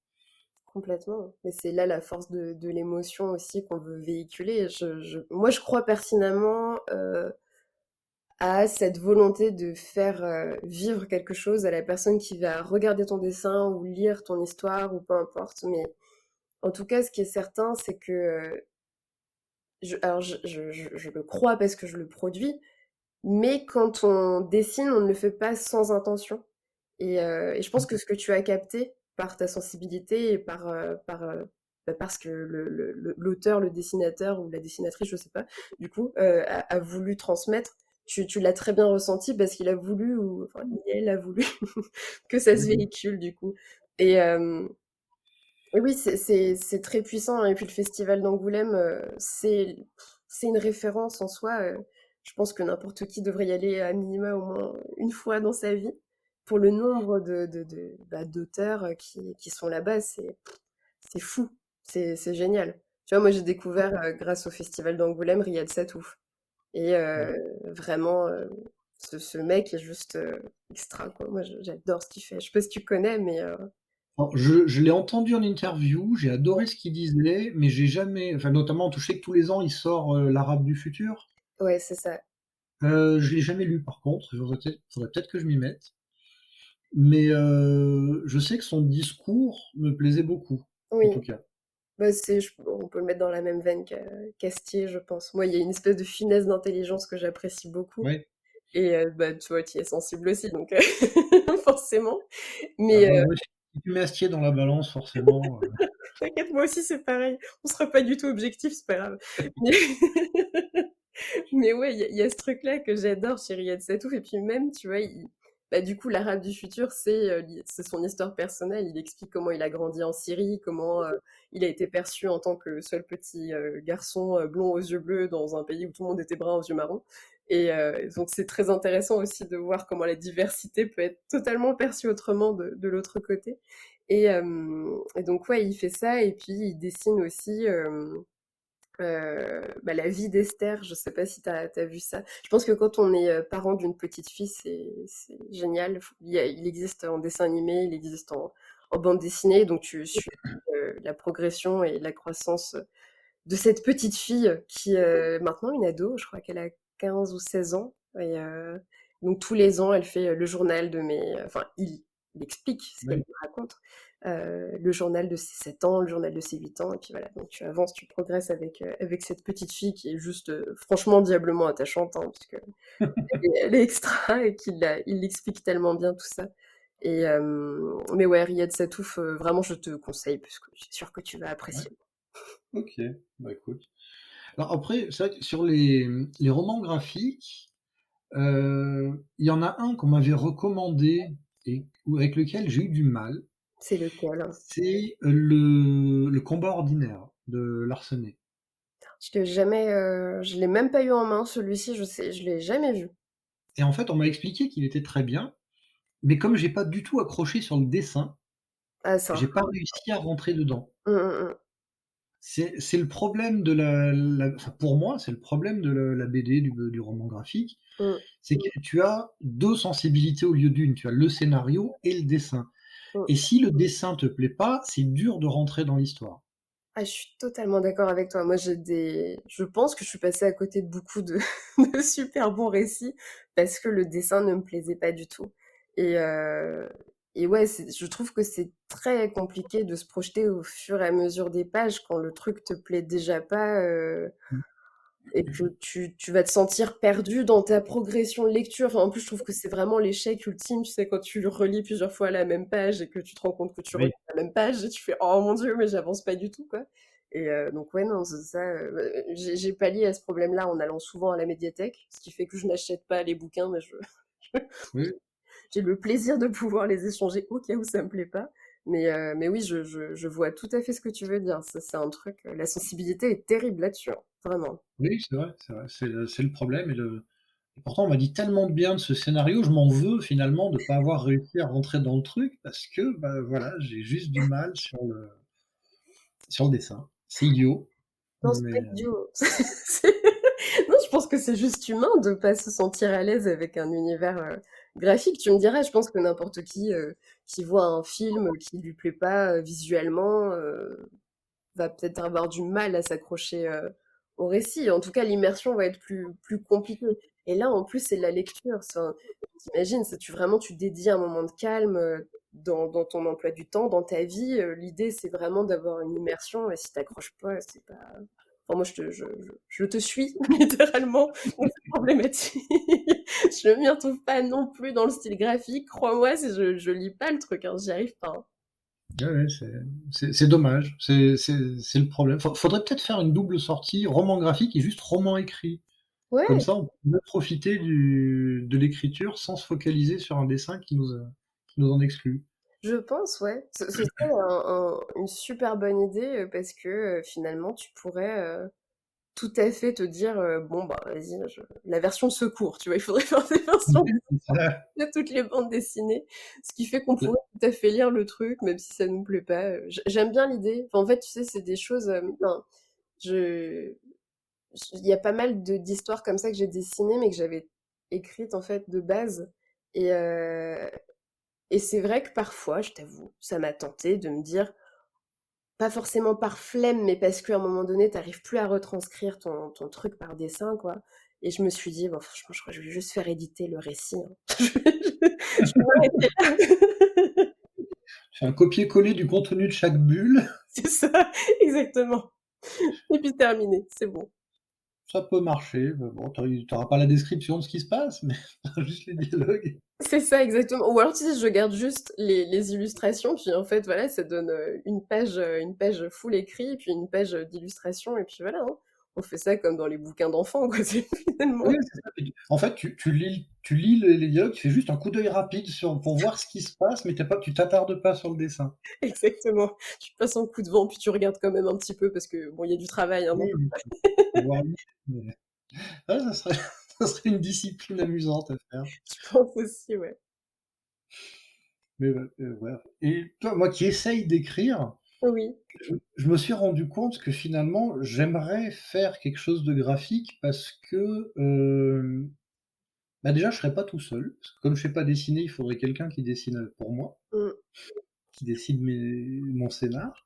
Complètement. Mais c'est là la force de l'émotion aussi qu'on veut véhiculer. Moi, je crois pertinemment à cette volonté de faire vivre quelque chose à la personne qui va regarder ton dessin ou lire ton histoire ou peu importe. Mais en tout cas, ce qui est certain, c'est que, alors je le crois parce que je le produis, mais quand on dessine, on ne le fait pas sans intention. Et je pense que ce que tu as capté par ta sensibilité et parce que l'auteur, le dessinateur ou la dessinatrice, je sais pas, du coup, a voulu transmettre, tu l'as très bien ressenti parce qu'il a voulu, ou enfin, elle a voulu que ça se Mmh. véhicule, du coup. Et oui, c'est très puissant, hein. Et puis le festival d'Angoulême, c'est une référence en soi. Je pense que n'importe qui devrait y aller à minima au moins une fois dans sa vie. Pour le nombre d'auteurs qui sont là-bas, c'est fou, c'est génial. Tu vois, moi j'ai découvert grâce au festival d'Angoulême Riyad Satouf. Et Ouais. vraiment, ce mec est juste extra, quoi. Moi j'adore ce qu'il fait. Je sais pas si tu connais, mais Alors je l'ai entendu en interview, j'ai adoré ce qu'il disait, mais j'ai jamais enfin notamment, je sais que tous les ans il sort, L'Arabe du futur. ouais, c'est ça. Je l'ai jamais lu par contre, faudrait peut-être que je m'y mette. Mais je sais que son discours me plaisait beaucoup, en Oui. tout cas. Bah, on peut le mettre dans la même veine qu'Astier, je pense. Moi, il y a une espèce de finesse d'intelligence que j'apprécie beaucoup. Ouais. Et bah, tu vois, tu y es sensible aussi, donc forcément. Ah Mais bah, moi, si tu mets Astier dans la balance, forcément, t'inquiète, moi aussi, c'est pareil. On sera pas du tout objectif, c'est pas grave. Mais, mais ouais, il y a ce truc-là que j'adore chez Riyad Satouf. Et puis même, tu vois, bah, du coup, l'Arabe du futur, c'est son histoire personnelle. Il explique comment il a grandi en Syrie, comment il a été perçu en tant que seul petit garçon blond aux yeux bleus dans un pays où tout le monde était brun aux yeux marrons. Et donc, c'est très intéressant aussi de voir comment la diversité peut être totalement perçue autrement de l'autre côté. Et donc, ouais, il fait ça. Et puis, il dessine aussi bah, la vie d'Esther, je sais pas si tu as vu ça. Je pense que quand on est parent d'une petite fille, c'est génial. Il existe en dessin animé, il existe en bande dessinée, donc tu suis la progression et la croissance de cette petite fille qui maintenant une ado, je crois qu'elle a 15 ou 16 ans. Et donc tous les ans, elle fait le journal de mes... Enfin, il explique ce qu'elle Oui, me raconte. Le journal de ses 7 ans, le journal de ses 8 ans, et puis voilà, donc tu avances, tu progresses avec cette petite fille qui est juste franchement diablement attachante, hein, parce que elle est extra et il l'explique tellement bien tout ça. Et, mais ouais, Riyad Satouf, vraiment je te conseille, parce que je suis sûre que tu vas ouais, apprécier. ok, bah écoute. Alors après, c'est vrai que sur les romans graphiques, il y en a un qu'on m'avait recommandé et avec lequel j'ai eu du mal, C'est lequel? c'est le combat ordinaire de Larsenet. Je l'ai même pas eu en main, celui-ci, je sais, je l'ai jamais vu. Et en fait, on m'a expliqué qu'il était très bien, mais comme j'ai pas du tout accroché sur le dessin, Ah, c'est un j'ai pas film. réussi à rentrer dedans. Mmh. C'est le problème de enfin, pour moi, c'est le problème de la BD, du roman graphique, Mmh, c'est que tu as 2 sensibilités au lieu d'une. Tu as le scénario et le dessin. mmh. Et si le dessin te plaît pas, c'est dur de rentrer dans l'histoire. Ah, je suis totalement d'accord avec toi. Moi, je pense que je suis passée à côté de beaucoup de de super bons récits parce que le dessin ne me plaisait pas du tout. Et et ouais, je trouve que c'est très compliqué de se projeter au fur et à mesure des pages quand le truc te plaît déjà pas, et que tu vas te sentir perdu dans ta progression de lecture. Enfin, en plus, je trouve que c'est vraiment l'échec ultime, tu sais, quand tu relis plusieurs fois la même page et que tu te rends compte que tu relis Oui, la même page et tu fais oh mon Dieu, mais j'avance pas du tout, quoi. Et donc, ouais, non, c'est ça. J'ai pallié à ce problème-là en allant souvent à la médiathèque, ce qui fait que je n'achète pas les bouquins, mais oui, j'ai le plaisir de pouvoir les échanger au cas où ça me plaît pas. Mais oui, je vois tout à fait ce que tu veux dire. Ça, c'est un truc, la sensibilité est terrible là-dessus, hein, vraiment. oui, c'est vrai, c'est vrai. C'est le problème et pourtant on m'a dit tellement de bien de ce scénario, je m'en veux finalement de pas avoir réussi à rentrer dans le truc parce que, bah, voilà, j'ai juste du mal sur le dessin. C'est idiot, Non, c'est pas mais idiot. Non, je pense que c'est juste humain de pas se sentir à l'aise avec un univers graphique. Tu me dirais, je pense que n'importe qui voit un film qui lui plaît pas visuellement va peut-être avoir du mal à s'accrocher au récit. En tout cas, l'immersion va être plus compliquée. Et là, en plus, c'est de la lecture. Enfin, t'imagines, vraiment, tu dédies un moment de calme dans ton emploi du temps, dans ta vie. L'idée, c'est vraiment d'avoir une immersion. Et si t'accroches pas, c'est pas. Enfin, moi, je te suis littéralement dans cette problématique. Je m'y retrouve pas non plus dans le style graphique. Crois-moi, si je lis pas le truc, hein, j'y arrive pas, hein. ouais, ouais, c'est dommage. C'est le problème. Faudrait peut-être faire une double sortie, roman graphique et juste roman écrit. Comme Ouais, ça, on peut profiter de l'écriture sans se focaliser sur un dessin qui nous en exclut. je pense, ouais. Ce serait une super bonne idée parce que finalement, tu pourrais tout à fait te dire bon, bah, vas-y, la version de secours, tu vois, il faudrait faire des versions C'est ça. de toutes les bandes dessinées, ce qui fait qu'on Le pourrait tout à fait lire le truc, même si ça nous plaît pas. J'aime bien l'idée. Enfin, en fait, tu sais, c'est des choses. Enfin, je, il y a pas mal d'histoires comme ça que j'ai dessinées, mais que j'avais écrites en fait de base. Et, et c'est vrai que parfois, je t'avoue, ça m'a tenté de me dire, pas forcément par flemme, mais parce qu'à un moment donné, t'arrives plus à retranscrire ton truc par dessin, quoi. Et je me suis dit, bon, franchement, je crois que je vais juste faire éditer le récit, hein. Je vais m'arrêter là. fais un copier-coller du contenu de chaque bulle, C'est ça, exactement. Et puis terminé, c'est bon. ça peut marcher. Bon, tu auras pas la description de ce qui se passe, mais tu juste les dialogues. C'est ça, exactement. Ou alors, tu sais, je garde juste les illustrations, puis en fait, voilà, ça donne une page full écrit, puis une page d'illustration, et puis voilà, hein. On fait ça comme dans les bouquins d'enfants, quoi, c'est Oui, finalement. c'est ça. En fait, tu lis les dialogues, tu fais juste un coup d'œil rapide pour voir ce qui se passe, mais tu t'attardes pas sur le dessin. Exactement. Tu passes un coup de vent, puis tu regardes quand même un petit peu, parce que, bon, il y a du travail, hein, Oui, donc oui, faut voir lire, mais ouais, ça serait ça serait une discipline amusante à faire. je pense aussi, ouais. Mais ouais, ouais et toi, moi qui essaye d'écrire, Oui. Je me suis rendu compte que finalement, j'aimerais faire quelque chose de graphique parce que, bah, déjà, je serais pas tout seul, parce que comme je sais pas dessiner, il faudrait quelqu'un qui dessine, pour moi, Mmh. qui dessine mon scénar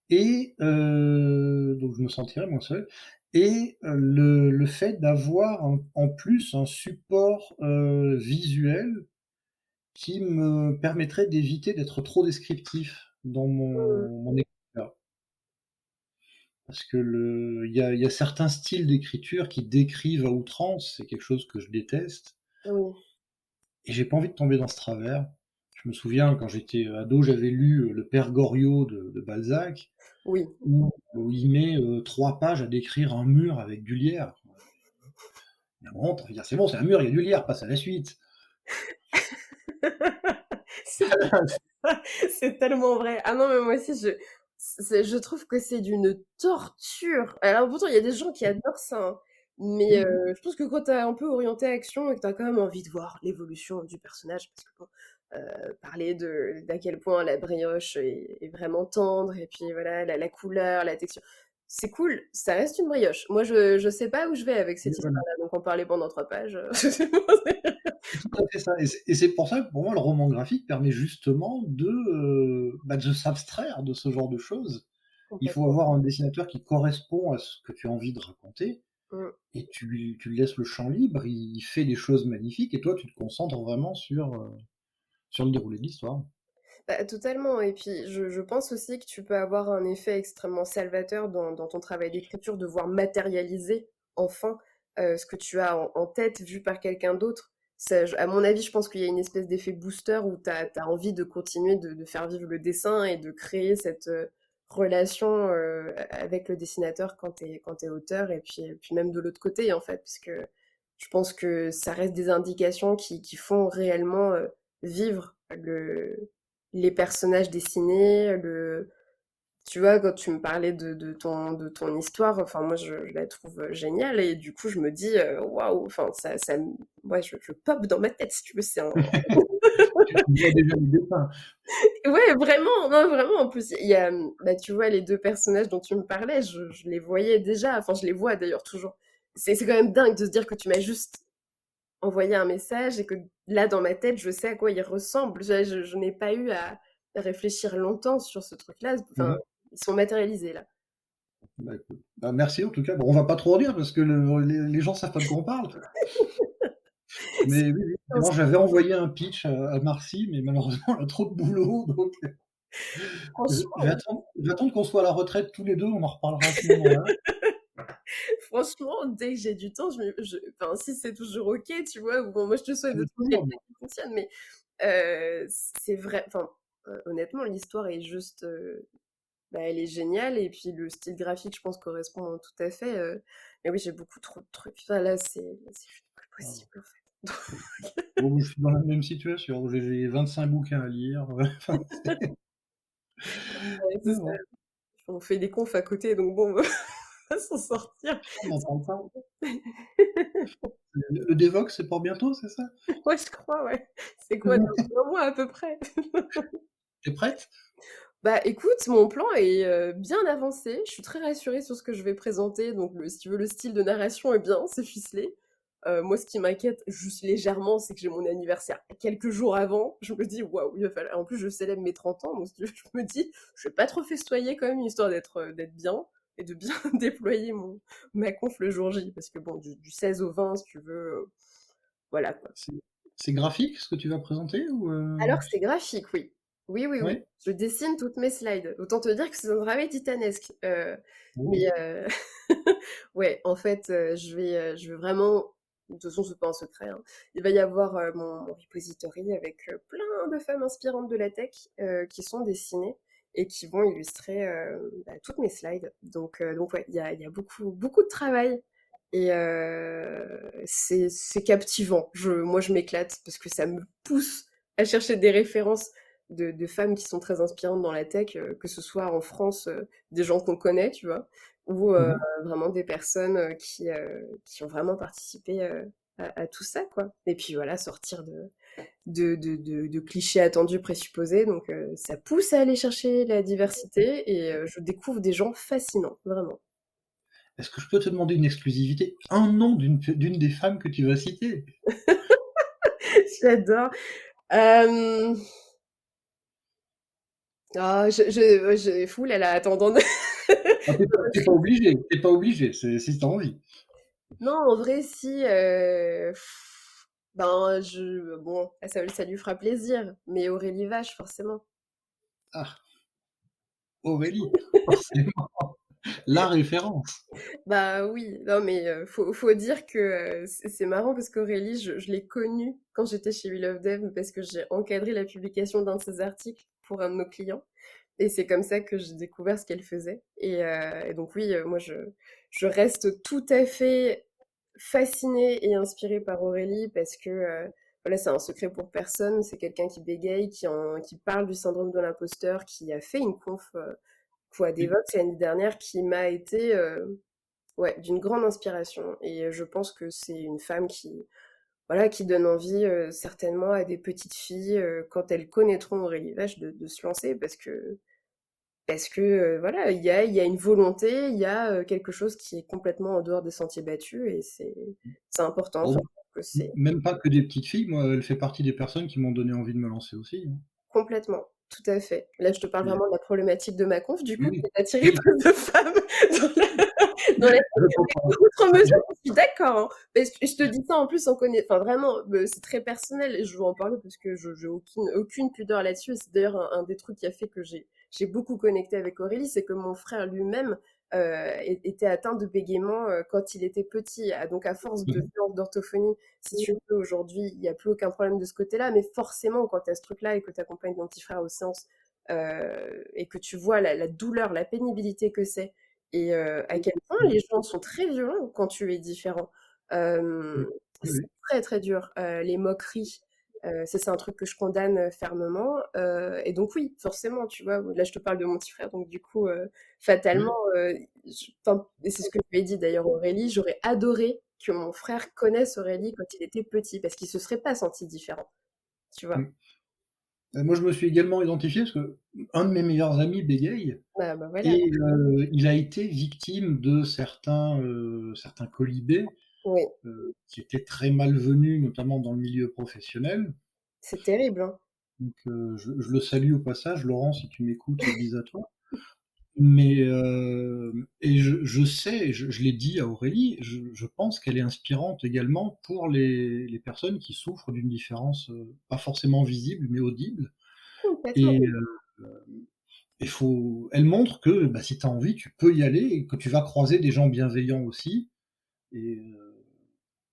et donc je me sentirais moins seul et le fait d'avoir en plus un support, visuel qui me permettrait d'éviter d'être trop descriptif dans Mmh. mon écriture. Parce que il y a certains styles d'écriture qui décrivent à outrance, c'est quelque chose que je déteste Oui. et j'ai pas envie de tomber dans ce travers. Je me souviens quand j'étais ado, j'avais lu, Le Père Goriot de Balzac Oui. où il met, 3 pages à décrire un mur avec du lierre. Il y a un moment, tu as envie de dire: «C'est bon, c'est un mur, il y a du lierre, passe à la suite». C'est c'est tellement vrai. Ah non, mais moi aussi, je trouve que c'est d'une torture. Alors pourtant, il y a des gens qui adorent ça, hein, mais Mmh. je pense que quand tu es un peu orienté action et que tu as quand même envie de voir l'évolution du personnage, parce que bon, parler de d'à quel point la brioche est vraiment tendre et puis voilà, la couleur, la texture, c'est cool, ça reste une brioche. Moi, je sais pas où je vais avec Oui, cette voilà. histoire-là, donc en parler pendant 3 pages, C'est tout à fait ça et c'est pour ça que pour moi le roman graphique permet justement bah, de s'abstraire de ce genre de choses. Il faut complètement. avoir un dessinateur qui correspond à ce que tu as envie de raconter Mmh. et tu lui laisses le champ libre, il fait des choses magnifiques et toi tu te concentres vraiment sur le déroulé de l'histoire. Bah, totalement et puis je pense aussi que tu peux avoir un effet extrêmement salvateur dans ton travail d'écriture, de voir matérialiser enfin, ce que tu as en tête vu par quelqu'un d'autre. Ça je À mon avis, je pense qu'il y a une espèce d'effet booster où tu as envie de continuer de faire vivre le dessin et de créer cette, relation, avec le dessinateur quand tu es auteur et puis même de l'autre côté, en fait. Puisque je pense que ça reste des indications qui font réellement, vivre les personnages dessinés, tu vois, quand tu me parlais de ton histoire, enfin moi je la trouve géniale et du coup je me dis waouh, enfin ouais, je pop dans ma tête si tu veux, c'est un Tu vois déjà le dessin. ouais vraiment, non vraiment en plus il y a bah tu vois les deux personnages dont tu me parlais, je les voyais déjà, enfin je les vois d'ailleurs toujours. C'est quand même dingue de se dire que tu m'as juste envoyer un message et que là, dans ma tête, je sais à quoi il ressemble. Je n'ai pas eu à réfléchir longtemps sur ce truc-là. Mmh Enfin, mh. ils sont matérialisés là. Bah, écoute, bah, merci en tout cas. Bon, on va pas trop en dire parce que les gens savent pas de quoi on parle. C'est Mais oui, oui, effectivement, j'avais envoyé un pitch à Marcy, mais malheureusement, elle a trop de boulot, donc franchement, je vais attendre qu'on soit à la retraite tous les 2, on en reparlera à ce moment-là. franchement, dès que j'ai du temps, enfin, si c'est toujours OK, tu vois, ou bon, moi, je te souhaite de C'est trouver toujours quelqu'un bien. qui fonctionne, mais c'est vrai, enfin, honnêtement, l'histoire est juste, bah, elle est géniale et puis le style graphique, je pense, correspond tout à fait, mais oui, j'ai beaucoup trop de trucs. Enfin, là, c'est juste plus Voilà. possible, en fait. Bon, je suis dans la même situation, j'ai 25 bouquins à lire, enfin, Ouais, c'est mais ça. bon, On fait des confs à côté, donc bon, on va s'en sortir. on n'en parle pas. Le Devox, c'est pour bientôt, c'est ça? Ouais, je crois, ouais. C'est quoi, dans 1 mois à peu près? Tu es prête? Bah, écoute, mon plan est, bien avancé. Je suis très rassurée sur ce que je vais présenter, donc si tu veux, le style de narration est bien, c'est ficelé. Moi, ce qui m'inquiète juste légèrement, c'est que j'ai mon anniversaire quelques jours avant. Je me dis: «Waouh, il va falloir», en plus, je célèbre mes 30 ans, donc si tu veux, je me dis: «Je vais pas trop festoyer quand même, histoire d'être bien et de bien déployer ma conf le jour J». Parce que bon, du 16 au 20, si tu veux, voilà, quoi. C'est c'est graphique ce que tu vas présenter ou Alors c'est graphique, oui. Oui, oui, oui. ouais? Je dessine toutes mes slides. Autant te dire que c'est un travail titanesque. Mais Mmh. ouais, en fait, je vais vraiment, de toute façon, c'est pas un secret, hein. Il va y avoir, mon repository avec, plein de femmes inspirantes de la tech, qui sont dessinées et qui vont illustrer, bah, toutes mes slides. Donc ouais, il y a beaucoup beaucoup de travail et c'est captivant. Moi, je m'éclate parce que ça me pousse à chercher des références de femmes qui sont très inspirantes dans la tech, que ce soit en France, des gens qu'on connaît, tu vois? Ou Mmh. vraiment des personnes, qui ont vraiment participé, à tout ça, quoi. Et puis voilà, sortir de clichés attendus, présupposés. Donc, ça pousse à aller chercher la diversité et je découvre des gens fascinants, vraiment. Est-ce que je peux te demander une exclusivité? Un nom d'une des femmes que tu vas citer? J'adore. Euh, Ah, ouh là là, attends, Ah, tu pas obligé, tu pas obligé, c'est si tu as envie. non, en vrai, si, ben, bon, ça lui fera plaisir, mais Aurélie Vache, forcément. Ah, Aurélie, forcément, la référence. Bah oui, non, mais faut dire que c'est marrant parce qu'Aurélie, je l'ai connue quand j'étais chez We Love Dev parce que j'ai encadré la publication d'un de ses articles pour un de nos clients. Et c'est comme ça que j'ai découvert ce qu'elle faisait. Et donc oui, moi je reste tout à fait fascinée et inspirée par Aurélie parce que voilà, c'est un secret pour personne. C'est quelqu'un qui bégaye, qui parle du syndrome de l'imposteur, qui a fait une conf quoi, Oui, Devox l'année dernière, qui m'a été ouais, d'une grande inspiration. Et je pense que c'est une femme qui, voilà, qui donne envie certainement à des petites filles quand elles connaîtront Aurélie Vache de se lancer parce que voilà, il y a une volonté, il y a quelque chose qui est complètement en dehors des sentiers battus et c'est important. Enfin, bon, je trouve que c'est même pas que des petites filles, moi, elle fait partie des personnes qui m'ont donné envie de me lancer aussi, hein. complètement, tout à fait. Là, je te parle Et vraiment de la problématique de ma conf, du oui, coup, oui, qui est d'attirer oui, plus de femmes dans dans la je comprends. outre mesure, Je je suis d'accord, hein. Mais je te dis ça en plus, on connaît, enfin vraiment, c'est très personnel et je veux en parler parce que je j'ai aucune pudeur là-dessus. Et c'est d'ailleurs un des trucs qui a fait que j'ai beaucoup connecté avec Aurélie, c'est que mon frère lui-même était atteint de bégaiement quand il était petit. Ah, donc à force de mmh séances d'orthophonie, si tu veux, aujourd'hui, il n'y a plus aucun problème de ce côté-là. Mais forcément, quand tu as ce truc-là et que tu accompagnes ton petit frère aux séances et que tu vois la douleur, la pénibilité que c'est et à quel point mh, les gens sont très violents quand tu es différent. mmh, Hem, oui, c'est oui, très, très dur. Les moqueries, ça, c'est un truc que je condamne, fermement, et donc oui, forcément, tu vois? Là, je te parle de mon petit frère, donc du coup, fatalement, oui, je enfin et c'est ce que je lui ai dit d'ailleurs, Aurélie, j'aurais adoré que mon frère connaisse Aurélie quand il était petit parce qu'il se serait pas senti différent, tu vois? mmh. Moi, je me suis également identifié parce qu'un de mes meilleurs amis bégaye Bah, voilà. et il a été victime de certains quolibets, Oui, qui étaient très malvenus, notamment dans le milieu professionnel. c'est terrible, hein. Donc, je le salue au passage, Laurent, si tu m'écoutes, bise à toi. Mais, et je sais, je l'ai dit à Aurélie, je pense qu'elle est inspirante également pour les personnes qui souffrent d'une différence, pas forcément visible, mais audible. Complètement. Et elle montre que, bah, si tu as envie, tu peux y aller et que tu vas croiser des gens bienveillants aussi et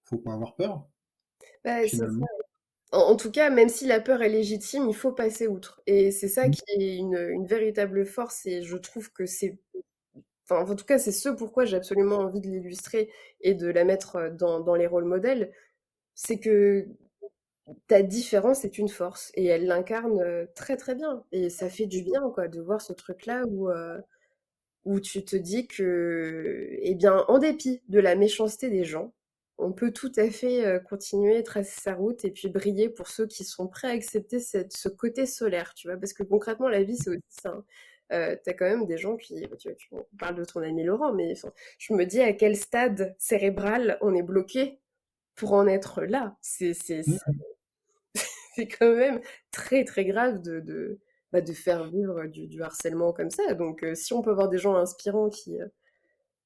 faut pas avoir peur, Bah, c'est ça. finalement. En tout cas, même si la peur est légitime, il faut passer outre. Et c'est ça Mmh, qui est une véritable force. Et je trouve que enfin, en tout cas, c'est ce pourquoi j'ai absolument envie de l'illustrer et de la mettre dans les rôles modèles. C'est que ta différence est une force et elle l'incarne très très bien. Et ça fait du bien, quoi, de voir ce truc-là où tu te dis que, eh bien, en dépit de la méchanceté des gens, on peut tout à fait continuer, tracer sa route et puis briller pour ceux qui sont prêts à accepter ce côté solaire, tu vois. Parce que concrètement, la vie, c'est aussi ça, hein. T'as quand même des gens qui, on parle de ton ami Laurent, mais enfin, je me dis à quel stade cérébral on est bloqué pour en être là. mmh, C'est quand même très très grave bah, de faire vivre du harcèlement comme ça. Donc si on peut avoir des gens inspirants qui,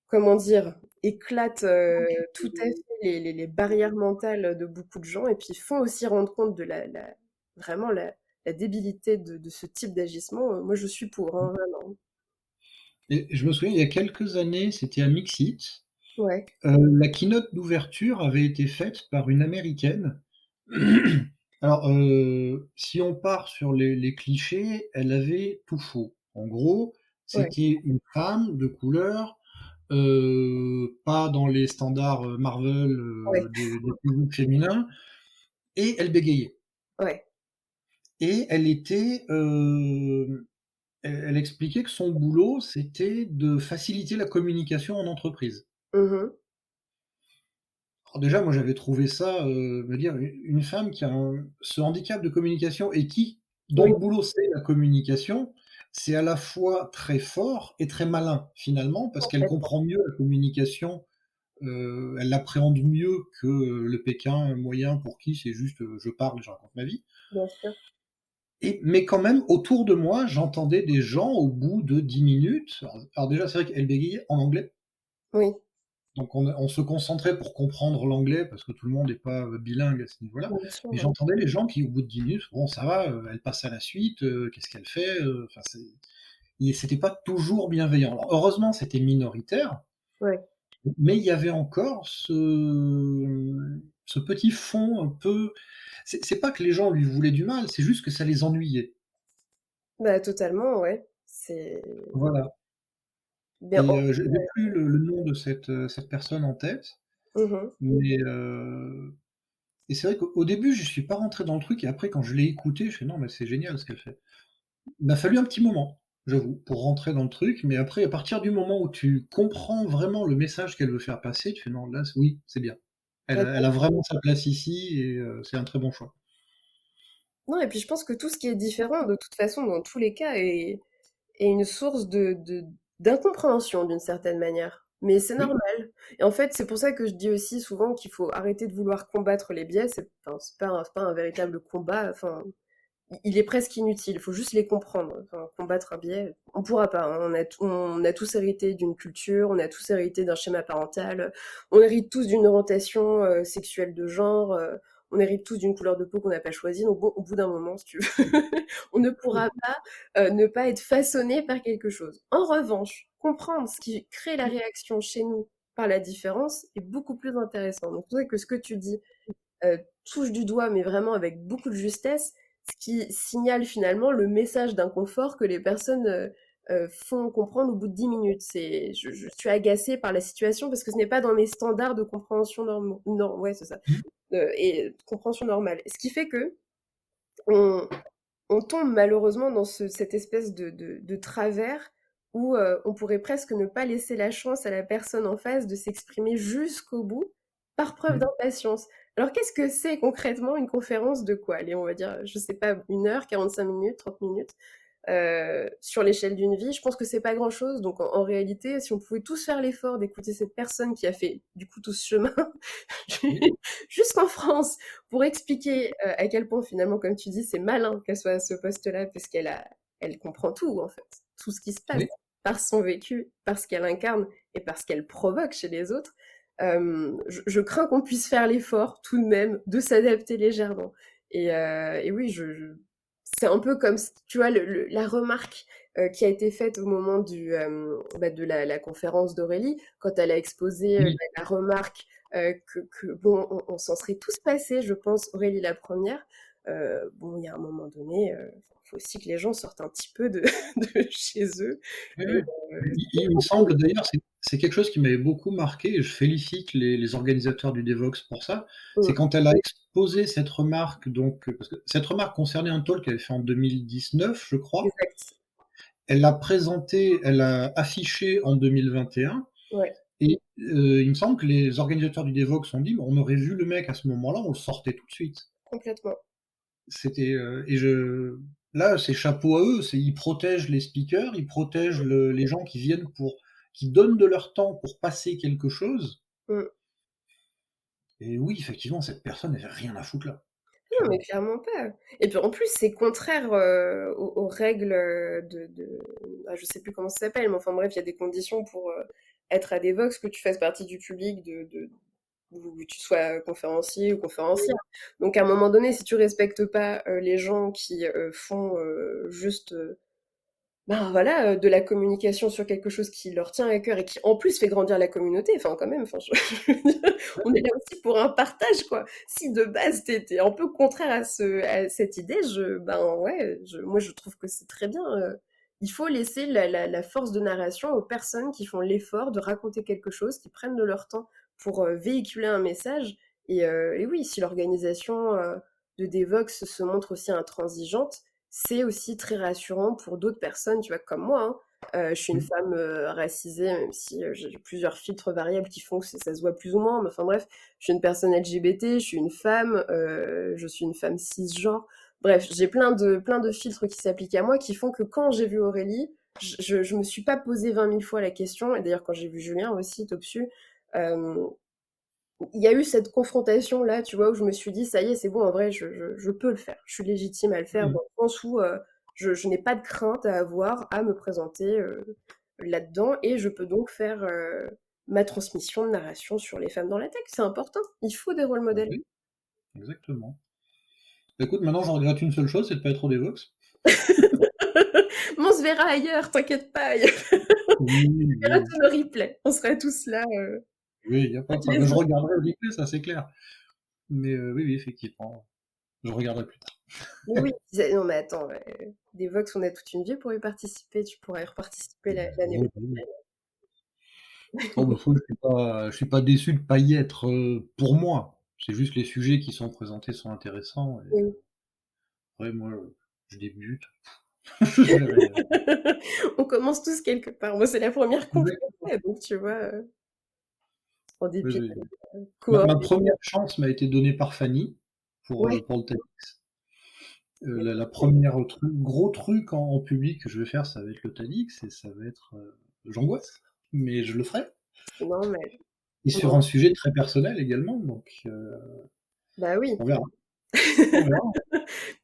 comment dire, éclatent tout à fait les barrières mentales de beaucoup de gens et puis font aussi rendre compte de vraiment la débilité de ce type d'agissement, moi je suis pour, mmh. hein, vraiment. Et je me souviens, il y a quelques années, c'était à Mixit, Ouais, la keynote d'ouverture avait été faite par une Américaine. Alors, si on part sur les clichés, elle avait tout faux. En gros, ouais, c'était une femme de couleur, pas dans les standards, Marvel, ouais, des physiques féminins et elle bégayait ouais. et elle expliquait que son boulot, c'était de faciliter la communication en entreprise. Mmh. Alors déjà, moi, j'avais trouvé ça, me dire une femme qui a ce handicap de communication et dont Oui, le boulot, c'est la communication, c'est à la fois très fort et très malin, finalement, parce qu'elle complètement, comprend mieux la communication, elle l'appréhende mieux que, le Pékin moyen pour qui c'est juste, je parle, je raconte ma vie. bien sûr. Mais quand même, autour de moi, j'entendais des gens au bout de 10 minutes, alors déjà, c'est vrai qu'elle bégayait en anglais, Oui, donc on se concentrait pour comprendre l'anglais parce que tout le monde n'est pas, bilingue à ce niveau-là. bien sûr, Mais ouais. j'entendais les gens qui, au bout de 10 minutes, bon ça va, elle passe à la suite, qu'est-ce qu'elle fait? Enfin c'était pas toujours bienveillant. Alors heureusement, c'était minoritaire, Ouais. mais il y avait encore ce petit fond un peu, c'est pas que les gens lui voulaient du mal, c'est juste que ça les ennuyait. Bah, totalement, ouais. C'est Voilà. bien Et en j'ai plus le nom de cette personne en tête, mmh. mais et c'est vrai qu'au début, je suis pas rentré dans le truc et après quand je l'ai écouté, je fais: «Non, mais c'est génial ce qu'elle fait». Il m'a fallu un petit moment, j'avoue, pour rentrer dans le truc, mais après à partir du moment où tu comprends vraiment le message qu'elle veut faire passer, tu fais: «Non, là, oui, c'est bien. Elle a vraiment sa place ici et c'est un très bon choix». Non et puis je pense que tout ce qui est différent, de toute façon, dans tous les cas, est une source de d'incompréhension d'une certaine manière. Mais c'est Oui, normal. Et en fait, c'est pour ça que je dis aussi souvent qu'il faut arrêter de vouloir combattre les biais. C'est pas un véritable combat. Enfin, il est presque inutile. Il faut juste les comprendre. Enfin, combattre un biais, on pourra pas, hein. On a tous hérité d'une culture, on a tous hérité d'un schéma parental, on hérite tous d'une orientation sexuelle de genre, on hérite tous d'une couleur de peau qu'on n'a pas choisie. Donc bon, au bout d'un moment, si tu veux, on ne pourra pas ne pas être façonné par quelque chose. En revanche, comprendre ce qui crée la réaction chez nous par la différence est beaucoup plus intéressant. Donc c'est vrai que ce que tu dis touche du doigt, mais vraiment avec beaucoup de justesse, ce qui signale finalement le message d'inconfort que les personnes font comprendre au bout de 10 minutes. Je suis agacée par la situation parce que ce n'est pas dans mes standards de compréhension normaux. Non, ouais, c'est ça. mmh, Et de compréhension normale. Ce qui fait que on, on tombe malheureusement dans cette espèce de travers où on pourrait presque ne pas laisser la chance à la personne en face de s'exprimer jusqu'au bout par preuve mmh. d'impatience. Alors qu'est-ce que c'est concrètement une conférence de quoi? Allez, on va dire, je sais pas, 1 heure, 45 minutes, 30 minutes sur l'échelle d'une vie, je pense que c'est pas grand-chose. Donc en réalité, si on pouvait tous faire l'effort d'écouter cette personne qui a fait du coup tout ce chemin Oui, jusqu'en France pour expliquer à quel point finalement, comme tu dis, c'est malin qu'elle soit à ce poste-là, puisqu'elle elle comprend tout en fait, tout ce qui se passe oui. par son vécu, par ce qu'elle incarne et par ce qu'elle provoque chez les autres. Je crains qu'on puisse faire l'effort tout de même de s'adapter légèrement. Et oui, c'est un peu comme, tu vois, la remarque qui a été faite au moment de la conférence d'Aurélie, quand elle a exposé Oui. la remarque bon, on s'en serait tous passés, je pense, Aurélie la première. Bon, il y a un moment donné, il faut aussi que les gens sortent un petit peu de, de chez eux. Oui, Et, oui. Il me semble d'ailleurs, c'est quelque chose qui m'avait beaucoup marqué et je félicite les organisateurs du Devox pour ça. C'est mm, quand elle a exposé cette remarque, donc parce que cette remarque concernait un talk qu'elle avait fait en 2019, je crois. exact. Elle l'a présenté, elle l'a affiché en 2021 Ouais, et il me semble que les organisateurs du Devox ont dit: «Mais on aurait vu le mec à ce moment-là, on le sortait tout de suite». complètement. C'était, et je là, c'est chapeau à eux, ils protègent les speakers, ils protègent les gens qui viennent qui donnent de leur temps pour passer quelque chose Mm. et oui, effectivement, cette personne avait rien à foutre là, Non, mais clairement. clairement pas. Et puis en plus, c'est contraire aux règles je sais plus comment ça s'appelle, mais enfin bref, il y a des conditions pour être à des Vox, que tu fasses partie du public ou que tu sois conférencier ou conférencière. Donc à un moment donné, si tu respectes pas les gens qui font juste ben voilà, de la communication sur quelque chose qui leur tient à cœur et qui en plus fait grandir la communauté, enfin quand même, enfin je veux dire, on est là aussi pour un partage quoi. Si de base tu un peu contraire à cette idée, ben ouais, moi je trouve que c'est très bien. Il faut laisser la force de narration aux personnes qui font l'effort de raconter quelque chose, qui prennent de leur temps pour véhiculer un message. Et oui, si l'organisation de Devox se montre aussi intransigeante, c'est aussi très rassurant pour d'autres personnes, tu vois, comme moi, hein, Je suis une Mmh. femme racisée, même si j'ai plusieurs filtres variables qui font que ça se voit plus ou moins. Mais enfin bref, je suis une personne LGBT, je suis une femme, je suis une femme cisgenre. Bref, j'ai plein de filtres qui s'appliquent à moi qui font que quand j'ai vu Aurélie, je me suis pas posé 20 000 fois la question. Et d'ailleurs, quand j'ai vu Julien aussi, Topsu, euh, il y a eu cette confrontation là, tu vois, où je me suis dit, ça y est, c'est bon, en vrai, je peux le faire. Je suis légitime à le faire Mmh. dans le sens où je n'ai pas de crainte à avoir à me présenter là-dedans et je peux donc faire ma transmission de narration sur les femmes dans la tech. C'est important. Il faut des rôles Bah modèles. oui, exactement. Écoute, maintenant, je regrette une seule chose, c'est de pas être au Devox. Mais on se verra ailleurs, t'inquiète pas. Oui, On verra oui, tous nos replays. On sera tous là oui, il y a pas de toutes problème. les Je autres. regarderai le replay, ça c'est clair. Mais oui, oui, effectivement, je regarderai plus tard. Mais oui, non mais attends, des Vox, on a toute une vie pour y participer. Tu pourras y reparticiper l'année Oh, oui. Oh, bah, je suis pas déçu de pas y être, pour moi. C'est juste les sujets qui sont présentés sont intéressants et prochaine. après moi, je débute. Je verrai, On commence tous quelque part. Moi, c'est la première qu'on exactement. fait, donc tu vois, en Oui, dépit oui. de la Ma cohorte. 1re chance m'a été donnée par Fanny Ouais, pour le TEDx. mais La 1re gros truc en public que je vais faire, ça va être le TEDx et ça va être, j'angoisse, mais je le ferai c'est normal. et Non, sur un sujet très personnel également, donc bah oui. on verra, on verra.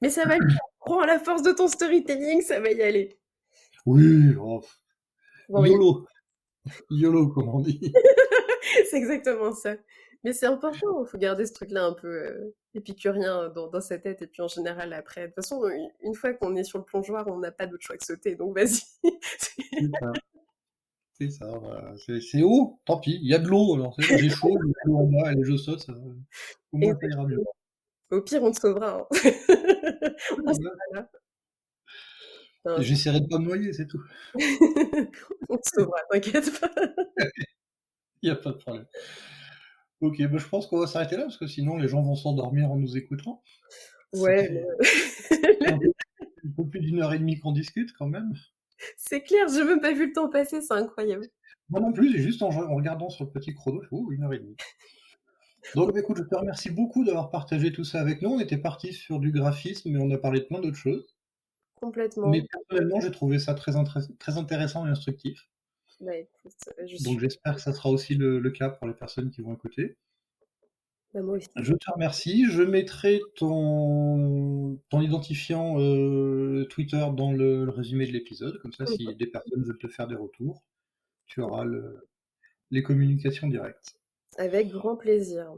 Mais ça va le faire. Prends la force de ton storytelling, ça va y aller. Oui, oh, Bon, oui, YOLO, YOLO comme on dit. c'est exactement ça. Mais c'est important, il faut garder ce truc-là un peu épicurien dans sa tête. Et puis en général, après, de toute façon, une fois qu'on est sur le plongeoir, on n'a pas d'autre choix que sauter. Donc vas-y. C'est ça, c'est ça, voilà. C'est haut, tant pis, il y a de l'eau, alors c'est bon, j'ai chaud, il y a de l'eau en bas, allez je saute, ça au moins ça ira mieux. Exactement. Au pire, on te sauvera, hein. Oui, On sera voilà. là. Non, J'essaierai de pas me noyer, c'est tout. on te sauvera, t'inquiète pas. Il y a pas de problème. OK, bah, je pense qu'on va s'arrêter là parce que sinon les gens vont s'endormir en nous écoutant. Ça Ouais, fait un peu plus d'1 heure et demie qu'on discute quand même. c'est clair, j'ai même pas vu le temps passer, c'est incroyable. Moi non plus, j'ai juste en regardant sur le petit chrono, je fais: «Oh, 1 heure et demie». Donc bah, écoute, je te remercie beaucoup d'avoir partagé tout ça avec nous. On était partis sur du graphisme, mais on a parlé de plein d'autres choses. Mais Complètement. personnellement, j'ai trouvé ça très intéressant et instructif. Bah écoute, je Donc suis. j'espère que ça sera aussi le cas pour les personnes qui vont écouter. Bah moi aussi. Je te remercie. Je mettrai ton identifiant, Twitter dans le résumé de l'épisode. Comme ça, si des personnes veulent te faire des retours, tu auras les communications directes. Avec grand plaisir.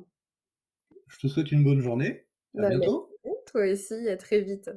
Je te souhaite une bonne journée. À Bah merci, bientôt. toi aussi, à très vite.